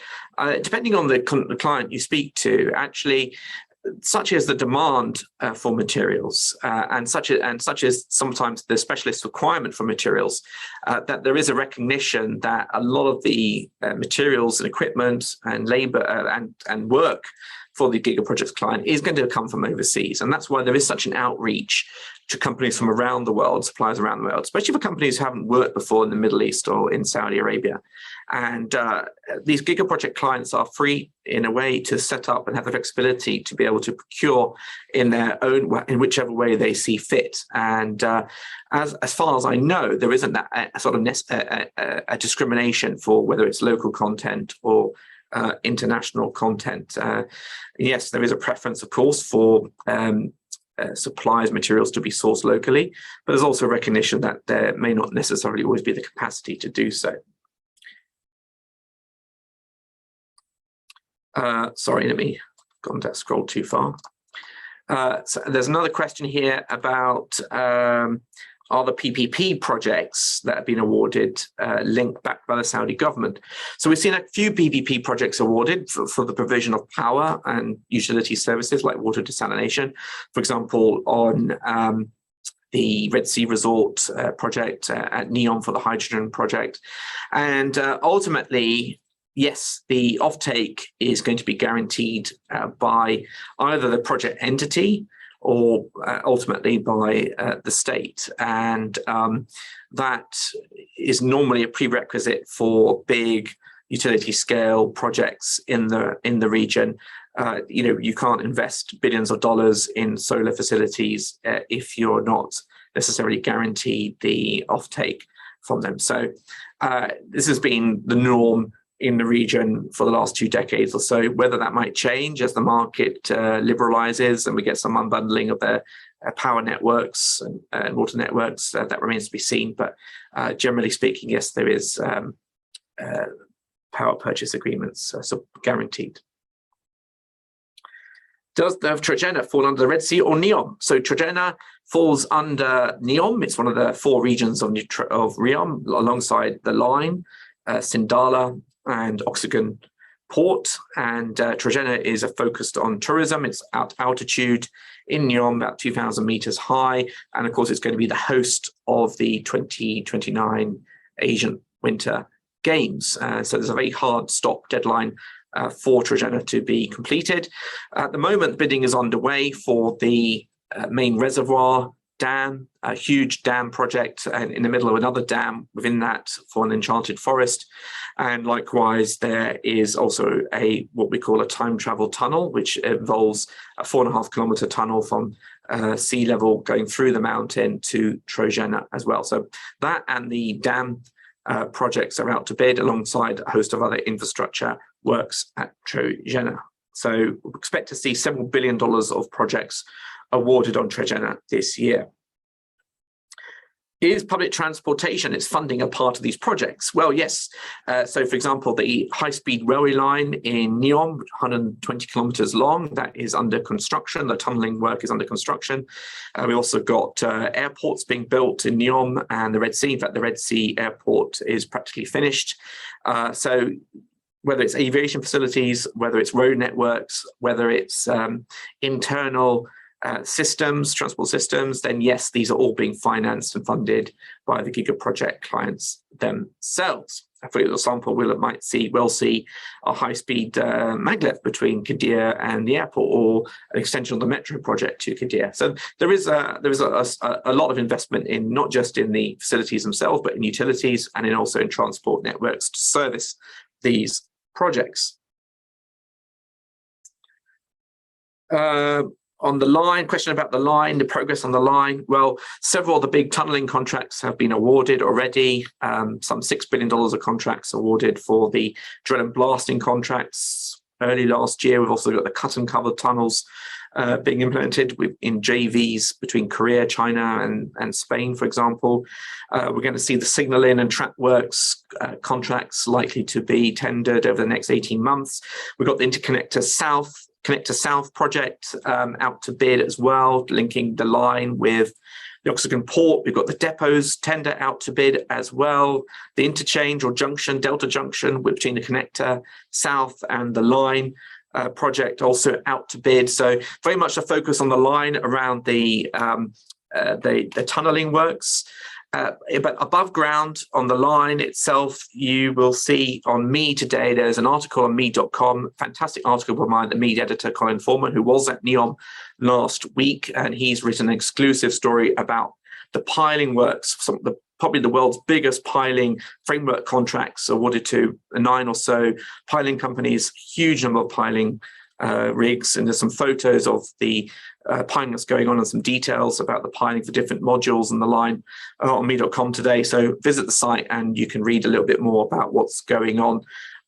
depending on the client you speak to, actually, such as the demand for materials and such as sometimes the specialist requirement for materials, that there is a recognition that a lot of the materials and equipment and labor and work for the Giga Projects client is going to come from overseas. And that's why there is such an outreach to companies from around the world, suppliers around the world, especially for companies who haven't worked before in the Middle East or in Saudi Arabia. And these Giga Project clients are free in a way to set up and have the flexibility to be able to procure in their own way, in whichever way they see fit. And as far as I know, there isn't that sort of a discrimination for whether it's local content or international content. Yes, there is a preference, of course, for supplies, materials to be sourced locally, but there's also recognition that there may not necessarily always be the capacity to do so. Sorry, let me scroll too far. So there's another question here about are the PPP projects that have been awarded linked back by the Saudi government? So we've seen a few PPP projects awarded for the provision of power and utility services like water desalination. For example, on the Red Sea Resort project at NEOM for the hydrogen project. And ultimately, yes, the offtake is going to be guaranteed by either the project entity or ultimately by the state. And that is normally a prerequisite for big utility scale projects in the region. You can't invest billions of dollars in solar facilities if you're not necessarily guaranteed the offtake from them. So this has been the norm in the region for the last 2 decades or so. Whether that might change as the market liberalizes and we get some unbundling of their power networks and water networks, that remains to be seen. But generally speaking, yes, there is power purchase agreements, so guaranteed. Does the Trojena fall under the Red Sea or NEOM? So Trojena falls under NEOM. It's one of the 4 regions of NEOM alongside the Line, Sindala, and Oxygen Port. And Trojena is focused on tourism. It's at altitude in NEOM, about 2,000 meters high. And of course, it's going to be the host of the 2029 Asian Winter Games. So there's a very hard stop deadline for Trojena to be completed. At the moment, bidding is underway for the main reservoir dam, a huge dam project, and in the middle of another dam within that for an enchanted forest. And likewise, there is also what we call a time travel tunnel, which involves a 4.5 kilometer tunnel from sea level going through the mountain to Trojena as well. So that and the dam projects are out to bid alongside a host of other infrastructure works at Trojena. So we expect to see several $billion of projects awarded on Trojena this year. Is public transportation, its funding, a part of these projects? Well, yes. So, for example, the high-speed railway line in NEOM, 120 kilometers long, that is under construction. The tunneling work is under construction. We also got airports being built in NEOM and the Red Sea. In fact, the Red Sea airport is practically finished. So whether it's aviation facilities, whether it's road networks, whether it's internal systems, transport systems, then yes, these are all being financed and funded by the Giga Project clients themselves. For example, we'll see a high-speed maglev between Qiddiya and the airport, or an extension of the metro project to Qiddiya. So there is a lot of investment in not just in the facilities themselves, but in utilities and also in transport networks to service these projects. On the line, question about the line, the progress on the line. Well, several of the big tunneling contracts have been awarded already. Some $6 billion of contracts awarded for the drill and blasting contracts early last year. We've also got the cut and cover tunnels being implemented in JVs between Korea, China, and Spain, for example. We're going to see the signaling and track works contracts likely to be tendered over the next 18 months. We've got the Interconnector South project out to bid as well, linking the line with the Oxygen Port. We've got the depots tender out to bid as well. The interchange or junction, Delta Junction, between the Connector South and the line project also out to bid. So very much a focus on the line around the tunneling works. But above ground on the line itself, you will see on MEED today, there's an article on MEED.com, fantastic article by the MEED editor, Colin Foreman, who was at NEOM last week, and he's written an exclusive story about the piling works, probably the world's biggest piling framework contracts awarded to 9 or so piling companies, huge number of piling rigs, and there's some photos of the piling that's going on and some details about the piling for different modules and the line on me.com today. So visit the site and you can read a little bit more about what's going on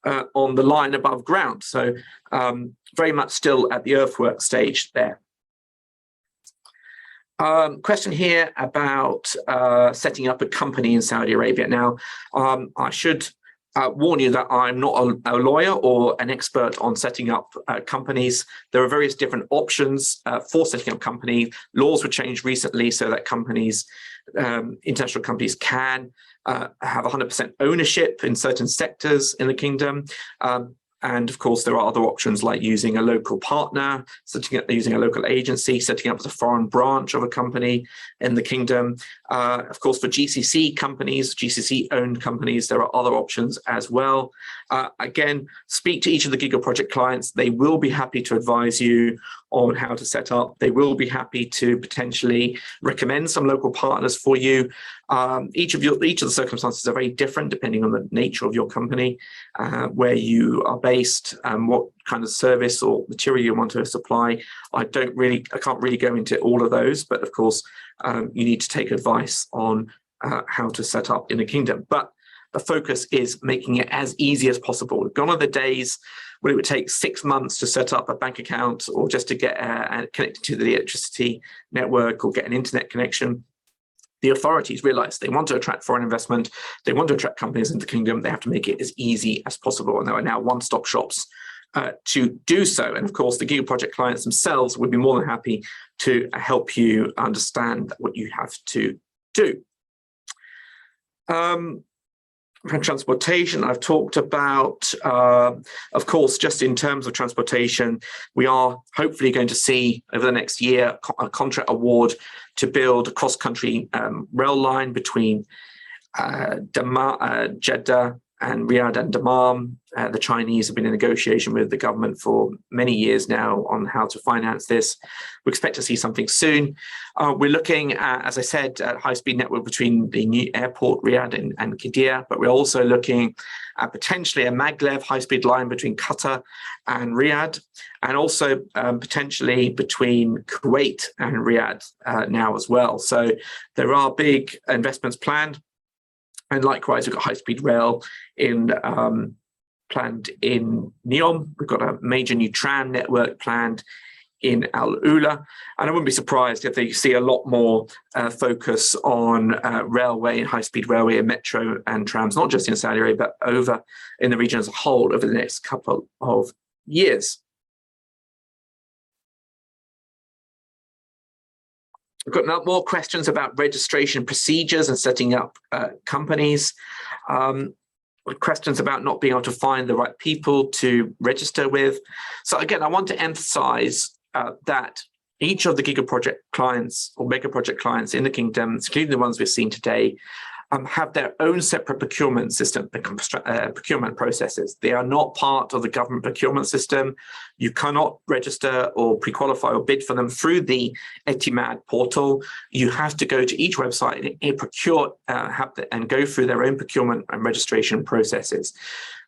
the line above ground. So very much still at the earthwork stage there. Question here about setting up a company in Saudi Arabia. Now, I should warn you that I'm not a lawyer or an expert on setting up companies. There are various different options for setting up companies. Laws were changed recently so that companies, international companies, can have 100% ownership in certain sectors in the kingdom. And of course, there are other options like using a local partner, using a local agency, setting up as a foreign branch of a company in the kingdom. Of course, for GCC companies, GCC-owned companies, there are other options as well. Again, speak to each of the Giga Project clients. They will be happy to advise you on how to set up. They will be happy to potentially recommend some local partners for you. Each of the circumstances are very different depending on the nature of your company, where you are based, what kind of service or material you want to supply. I can't really go into all of those, but of course, you need to take advice on how to set up in the kingdom. But the focus is making it as easy as possible. Gone are the days when it would take 6 months to set up a bank account or just to get connected to the electricity network or get an internet connection. The authorities realize they want to attract foreign investment, they want to attract companies into the kingdom, they have to make it as easy as possible. And there are now one-stop shops to do so. And of course, the Giga Project clients themselves would be more than happy to help you understand what you have to do. Transportation, I've talked about. Of course, just in terms of transportation, we are hopefully going to see over the next year a contract award to build a cross-country rail line between Jeddah and Riyadh and Dammam. The Chinese have been in negotiation with the government for many years now on how to finance this. We expect to see something soon. We're looking at, as I said, a high-speed network between the new airport, Riyadh and Qiddiya, but we're also looking at potentially a maglev high-speed line between Qatar and Riyadh, and also potentially between Kuwait and Riyadh now as well. So there are big investments planned. And likewise, we've got high-speed rail planned in Neom. We've got a major new tram network planned in Al Ula. And I wouldn't be surprised if they see a lot more focus on railway and high-speed railway and metro and trams, not just in Saudi Arabia, but over in the region as a whole over the next couple of years. We've got more questions about registration procedures and setting up companies. Questions about not being able to find the right people to register with. So again, I want to emphasize that each of the Giga Project clients or mega project clients in the kingdom, including the ones we've seen today, have their own separate procurement system, procurement processes. They are not part of the government procurement system. You cannot register or pre-qualify or bid for them through the Etimad portal. You have to go to each website and procure and go through their own procurement and registration processes.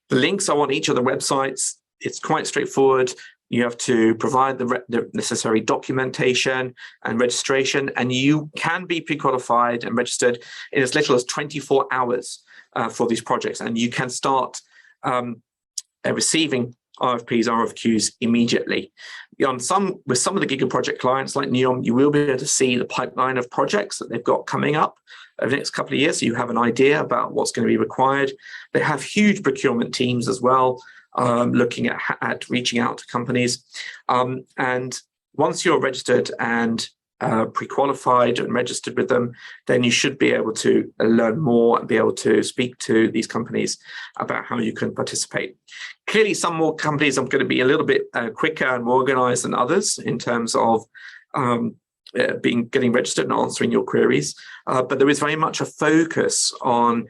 The links are on each of the websites. It's quite straightforward. You have to provide the necessary documentation and registration, and you can be pre-qualified and registered in as little as 24 hours for these projects. And you can start receiving RFPs, RFQs immediately. With some of the Giga Project clients like Neom, you will be able to see the pipeline of projects that they've got coming up over the next couple of years, so you have an idea about what's going to be required. They have huge procurement teams as well, looking at reaching out to companies. And once you're registered and pre-qualified and registered with them, then you should be able to learn more and be able to speak to these companies about how you can participate. Clearly, some more companies are going to be a little bit quicker and more organized than others in terms of getting registered and answering your queries. But there is very much a focus on,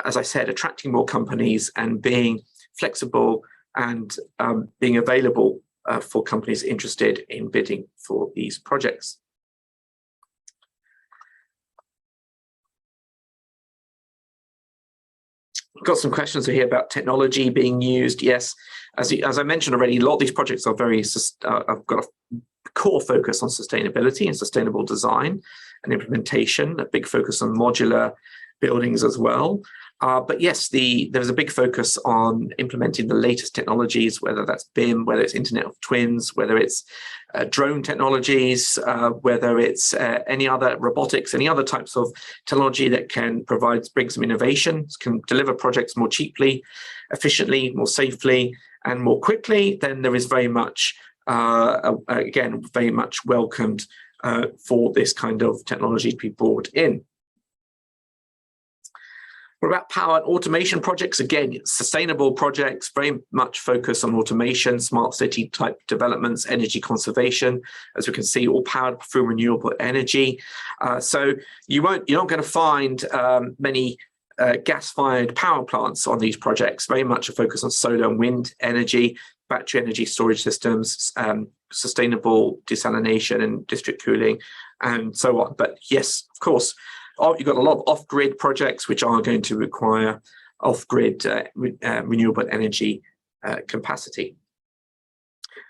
as I said, attracting more companies and being flexible and being available for companies interested in bidding for these projects. Got some questions here about technology being used. Yes, as I mentioned already, a lot of these projects are have got a core focus on sustainability and sustainable design and implementation, a big focus on modular buildings as well. But yes, there's a big focus on implementing the latest technologies, whether that's BIM, whether it's Internet of Twins, whether it's drone technologies, whether it's any other robotics, any other types of technology that can bring some innovation, can deliver projects more cheaply, efficiently, more safely, and more quickly. Then there is very much, again, very much welcomed for this kind of technology to be brought in. What about power and automation projects? Again, sustainable projects, very much focused on automation, smart city type developments, energy conservation. As we can see, all powered through renewable energy. So you're not going to find many gas-fired power plants on these projects. Very much a focus on solar and wind energy, battery energy storage systems, sustainable desalination and district cooling, and so on. But yes, of course, you've got a lot of off-grid projects which are going to require off-grid renewable energy capacity.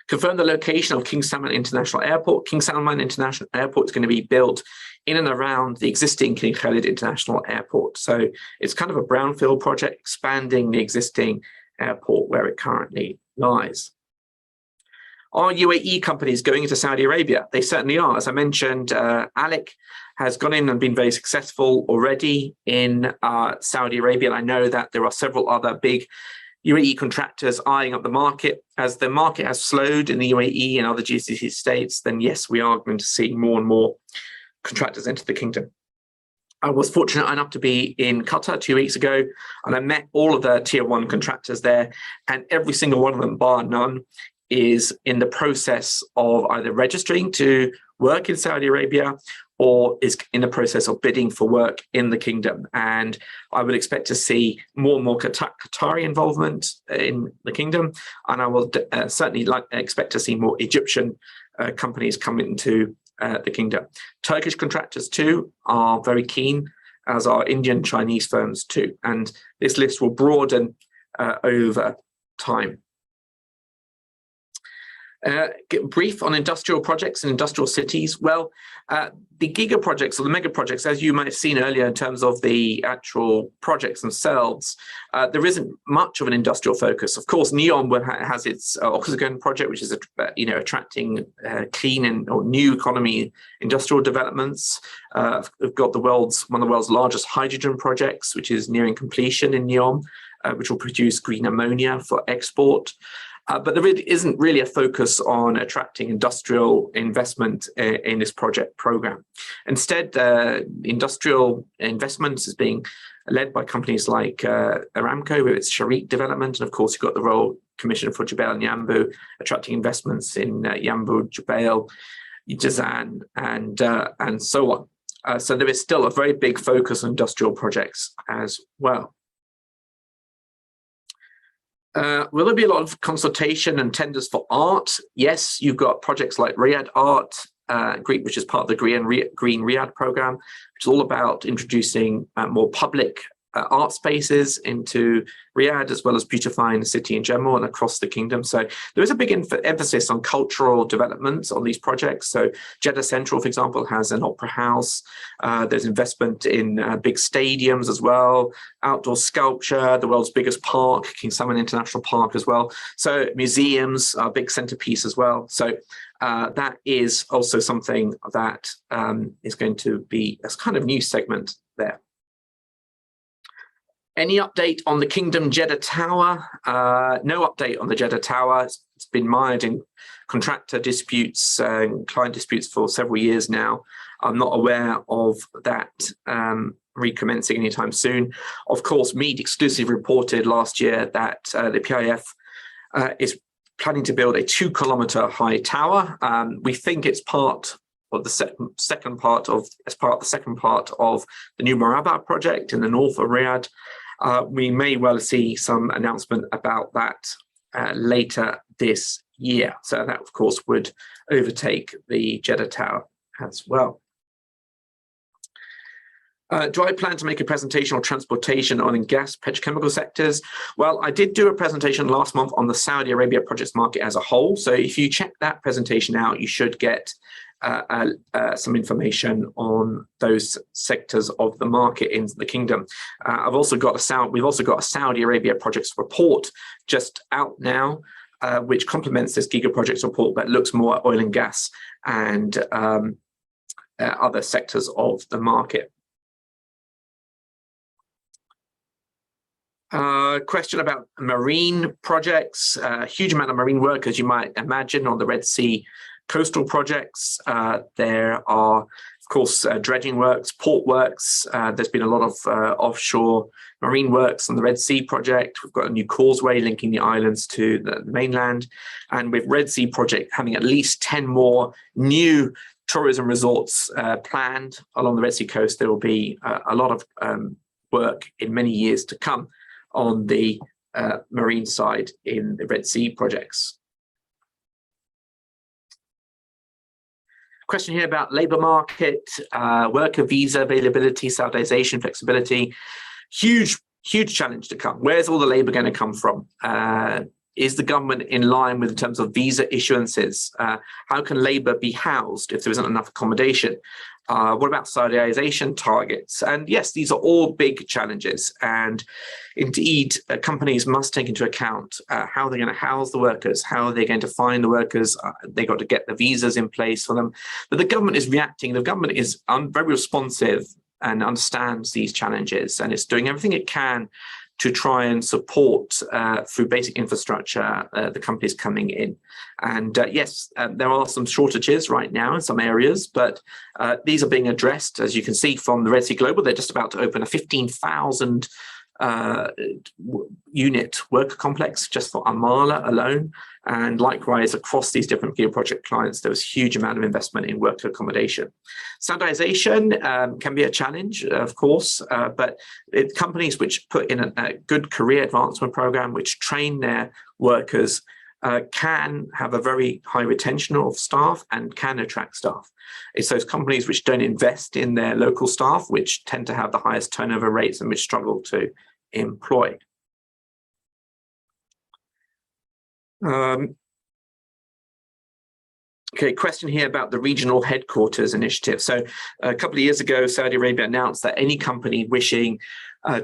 Confirm the location of King Salman International Airport. King Salman International Airport is going to be built in and around the existing King Khalid International Airport. So it's kind of a brownfield project, expanding the existing airport where it currently lies. Are UAE companies going into Saudi Arabia? They certainly are. As I mentioned, ALEC has gone in and been very successful already in Saudi Arabia. And I know that there are several other big UAE contractors eyeing up the market. As the market has slowed in the UAE and other GCC states, then yes, we are going to see more and more contractors enter the kingdom. I was fortunate enough to be in Qatar 2 weeks ago, and I met all of the tier 1 contractors there, and every single one of them, bar none, is in the process of either registering to work in Saudi Arabia or is in the process of bidding for work in the kingdom. And I would expect to see more and more Qatari involvement in the kingdom. And I will certainly expect to see more Egyptian companies come into the kingdom. Turkish contractors too are very keen, as are Indian, Chinese firms too. And this list will broaden over time. Brief on industrial projects and industrial cities. Well, the giga projects or the mega projects, as you might have seen earlier in terms of the actual projects themselves, there isn't much of an industrial focus. Of course, NEOM has its Oxygen project, which is attracting clean and new economy industrial developments. We've got one of the world's largest hydrogen projects, which is nearing completion in NEOM, which will produce green ammonia for export. But there isn't really a focus on attracting industrial investment in this project program. Instead, industrial investment is being led by companies like Aramco with its Sharik development. And of course, you've got the Royal Commission for Jubail and Yanbu attracting investments in Yanbu, Jubail, Jazan, and so on. So there is still a very big focus on industrial projects as well. Will there be a lot of consultation and tenders for art? Yes, you've got projects like Riyadh Art, which is part of the Green Riyadh program, which is all about introducing more public art spaces into Riyadh, as well as beautifying the city in general and across the kingdom. So there is a big emphasis on cultural development on these projects. So Jeddah Central, for example, has an opera house. There's investment in big stadiums as well, outdoor sculpture, the world's biggest park, King Salman International Park as well. So museums are a big centerpiece as well. So that is also something that is going to be a kind of new segment there. Any update on the Kingdom Jeddah Tower? No update on the Jeddah Tower. It's been mired in contractor disputes and client disputes for several years now. I'm not aware of that recommencing anytime soon. Of course, MEED exclusively reported last year that the PIF is planning to build a 2-kilometer high tower. We think it's part of the second part of the new Maraba project in the north of Riyadh. We may well see some announcement about that later this year. So that, of course, would overtake the Jeddah Tower as well. Do I plan to make a presentation on transportation, oil and gas, petrochemical sectors? Well, I did do a presentation last month on the Saudi Arabia projects market as a whole. So if you check that presentation out, you should get some information on those sectors of the market in the kingdom. We've also got a Saudi Arabia projects report just out now, which complements this Giga Projects report, but looks more at oil and gas and other sectors of the market. Question about marine projects. A huge amount of marine work, as you might imagine, on the Red Sea coastal projects. There are, of course, dredging works, port works. There's been a lot of offshore marine works on the Red Sea project. We've got a new causeway linking the islands to the mainland. And with Red Sea project having at least 10 more new tourism resorts planned along the Red Sea coast, there will be a lot of work in many years to come on the marine side in the Red Sea projects. Question here about labour market, worker visa availability, Saudization, flexibility. Huge challenge to come. Where's all the labour going to come from? Is the government in line with in terms of visa issuances? How can labour be housed if there isn't enough accommodation? What about Saudization targets? And yes, these are all big challenges. And indeed, companies must take into account how they're going to house the workers, how are they going to find the workers. They've got to get the visas in place for them. But the government is reacting. The government is very responsive and understands these challenges, and it's doing everything it can to try and support through basic infrastructure the companies coming in. And yes, there are some shortages right now in some areas, but these are being addressed. As you can see from the Red Sea Global, they're just about to open a 15,000 unit worker complex just for Amala alone. And likewise, across these different Giga Project clients, there was a huge amount of investment in worker accommodation. Standardization can be a challenge, of course, but companies which put in a good career advancement program, which train their workers, can have a very high retention of staff and can attract staff. It's those companies which don't invest in their local staff, which tend to have the highest turnover rates and which struggle to employ. Okay, question here about the regional headquarters initiative. So a couple of years ago, Saudi Arabia announced that any company wishing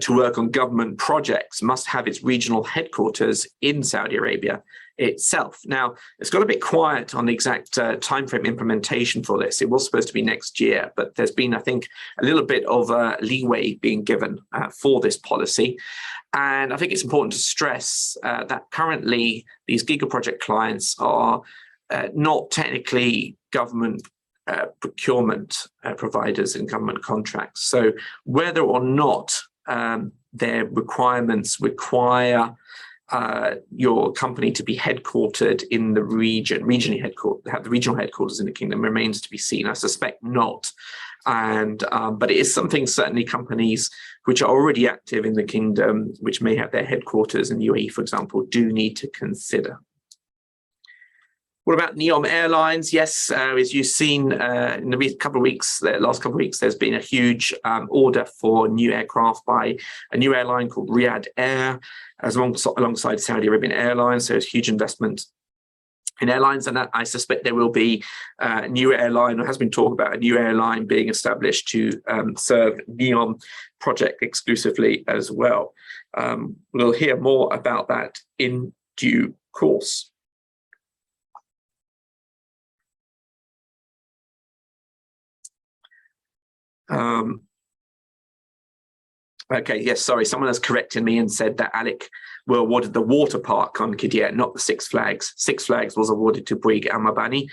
to work on government projects must have its regional headquarters in Saudi Arabia itself. Now, it's got a bit quiet on the exact timeframe implementation for this. It was supposed to be next year, but there's been, I think, a little bit of leeway being given for this policy. And I think it's important to stress that currently these Giga Project clients are not technically government procurement providers in government contracts. So whether or not their requirements require your company to be headquartered in the regionally headquartered, have the regional headquarters in the kingdom remains to be seen. I suspect not. And but it is something certainly companies which are already active in the kingdom, which may have their headquarters in UAE, for example, do need to consider. What about NEOM Airlines? Yes, as you've seen in the last couple of weeks, there's been a huge order for new aircraft by a new airline called Riyadh Air, alongside Saudi Arabian Airlines. So there's huge investment in airlines, and that I suspect there will be a new airline, or has been talked about a new airline being established to serve NEOM project exclusively as well. We'll hear more about that in due course. Okay, yes, sorry, someone has corrected me and said that ALEC were awarded the water park on Qiddiya, not the Six Flags. Six Flags was awarded to Bouygues Al Mabani,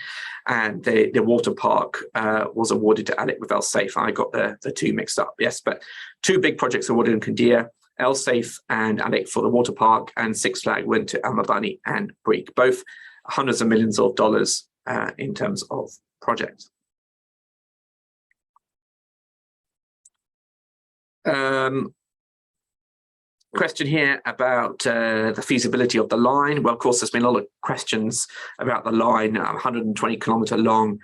and the water park was awarded to ALEC with Al Saif. I got the two mixed up, yes, but two big projects awarded in Qiddiya, Al Saif and ALEC for the water park, and Six Flags went to Al Mabani and Bouygues, both hundreds of millions of dollars in terms of projects. Question here about the feasibility of the line. Well, of course, there's been a lot of questions about the line, 120-kilometer long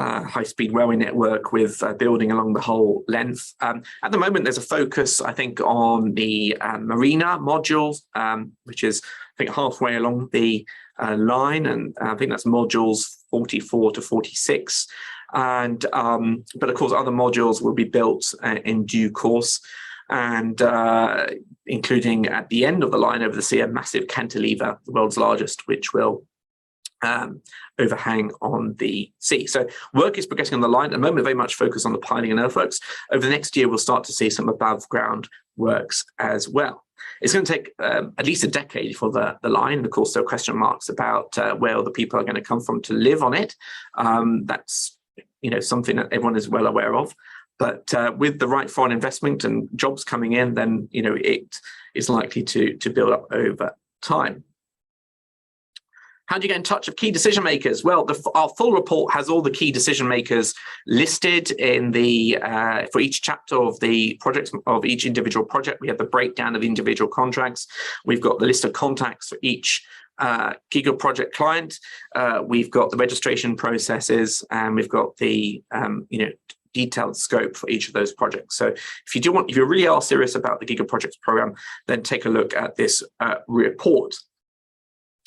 high-speed railway network with building along the whole length. At the moment, there's a focus, I think, on the marina modules, which is, I think, halfway along the line, and I think that's modules 44 to 46. And but of course, other modules will be built in due course, and including at the end of the line over the sea, a massive cantilever, the world's largest, which will overhang on the sea. So work is progressing on the line. At the moment, very much focused on the piling and earthworks. Over the next year, we'll start to see some above ground works as well. It's going to take at least a decade for the line. And of course, there are question marks about where the people are going to come from to live on it. That's something that everyone is well aware of. But with the right foreign investment and jobs coming in, then it is likely to build up over time. How do you get in touch with key decision makers? Well, our full report has all the key decision makers listed in the for each chapter of the projects of each individual project. We have the breakdown of individual contracts. We've got the list of contacts for each Giga project client. We've got the registration processes, and we've got the detailed scope for each of those projects. So if you really are serious about the Giga Projects program, then take a look at this report.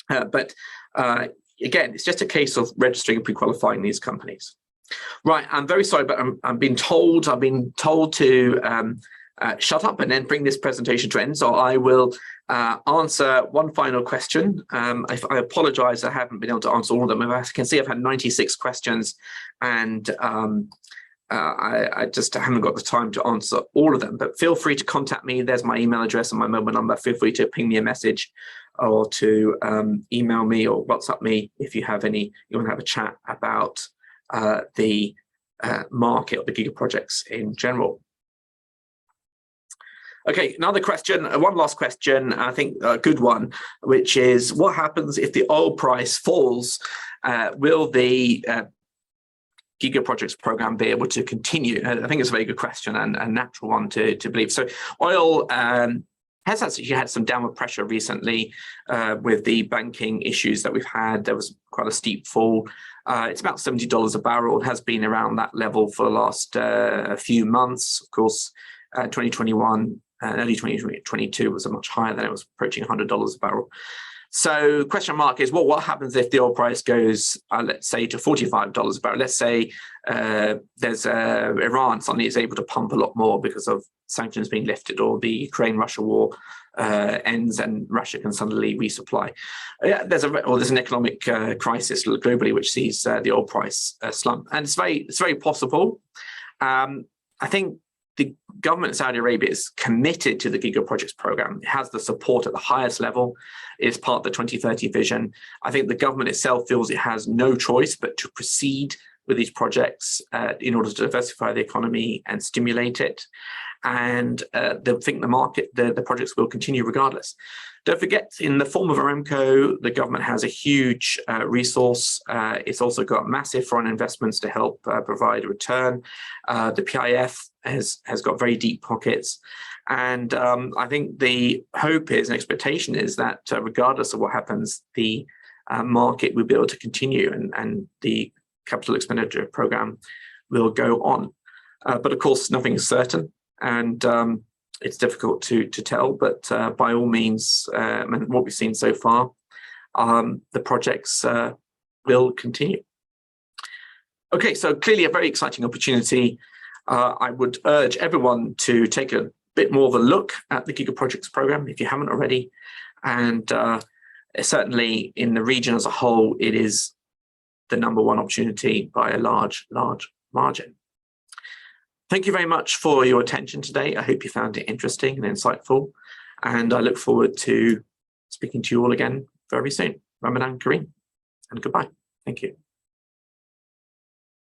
Again, it's just a case of registering and pre-qualifying these companies. Right, I'm very sorry, but I've been told to shut up and then bring this presentation to end. So I will answer one final question. I apologize, I haven't been able to answer all of them. As you can see, I've had 96 questions, and I just haven't got the time to answer all of them, but feel free to contact me. There's my email address and my mobile number. Feel free to ping me a message or to email me or WhatsApp me if you want to have a chat about the market or the Giga projects in general. Okay, another question, one last question, I think a good one, which is what happens if the oil price falls? Will the Giga Projects program be able to continue? I think it's a very good question and a natural one to believe. So oil has actually had some downward pressure recently with the banking issues that we've had. There was quite a steep fall. It's about $70 a barrel. It has been around that level for the last few months. Of course, 2021, early 2022 was much higher than it was approaching $100 a barrel. So question mark is, well, what happens if the oil price goes, let's say, to $45 a barrel? Let's say there's Iran suddenly is able to pump a lot more because of sanctions being lifted, or the Ukraine-Russia war ends and Russia can suddenly resupply. There's an economic crisis globally which sees the oil price slump, and it's very possible. I think the government of Saudi Arabia is committed to the Giga Projects program. It has the support at the highest level. It's part of the 2030 vision. I think the government itself feels it has no choice but to proceed with these projects in order to diversify the economy and stimulate it. And they think the projects will continue regardless. Don't forget, in the form of Aramco, the government has a huge resource. It's also got massive foreign investments to help provide a return. The PIF has got very deep pockets. And I think the hope is and expectation is that regardless of what happens, the market will be able to continue, and the capital expenditure program will go on. But of course, nothing is certain, and it's difficult to tell. But by all means, what we've seen so far, the projects will continue. Okay, so clearly a very exciting opportunity. I would urge everyone to take a bit more of a look at the Giga Projects program if you haven't already. And certainly in the region as a whole, it is the #1 opportunity by a large margin. Thank you very much for your attention today. I hope you found it interesting and insightful. And I look forward to speaking to you all again very soon. Ramadan Kareem, and goodbye. Thank you.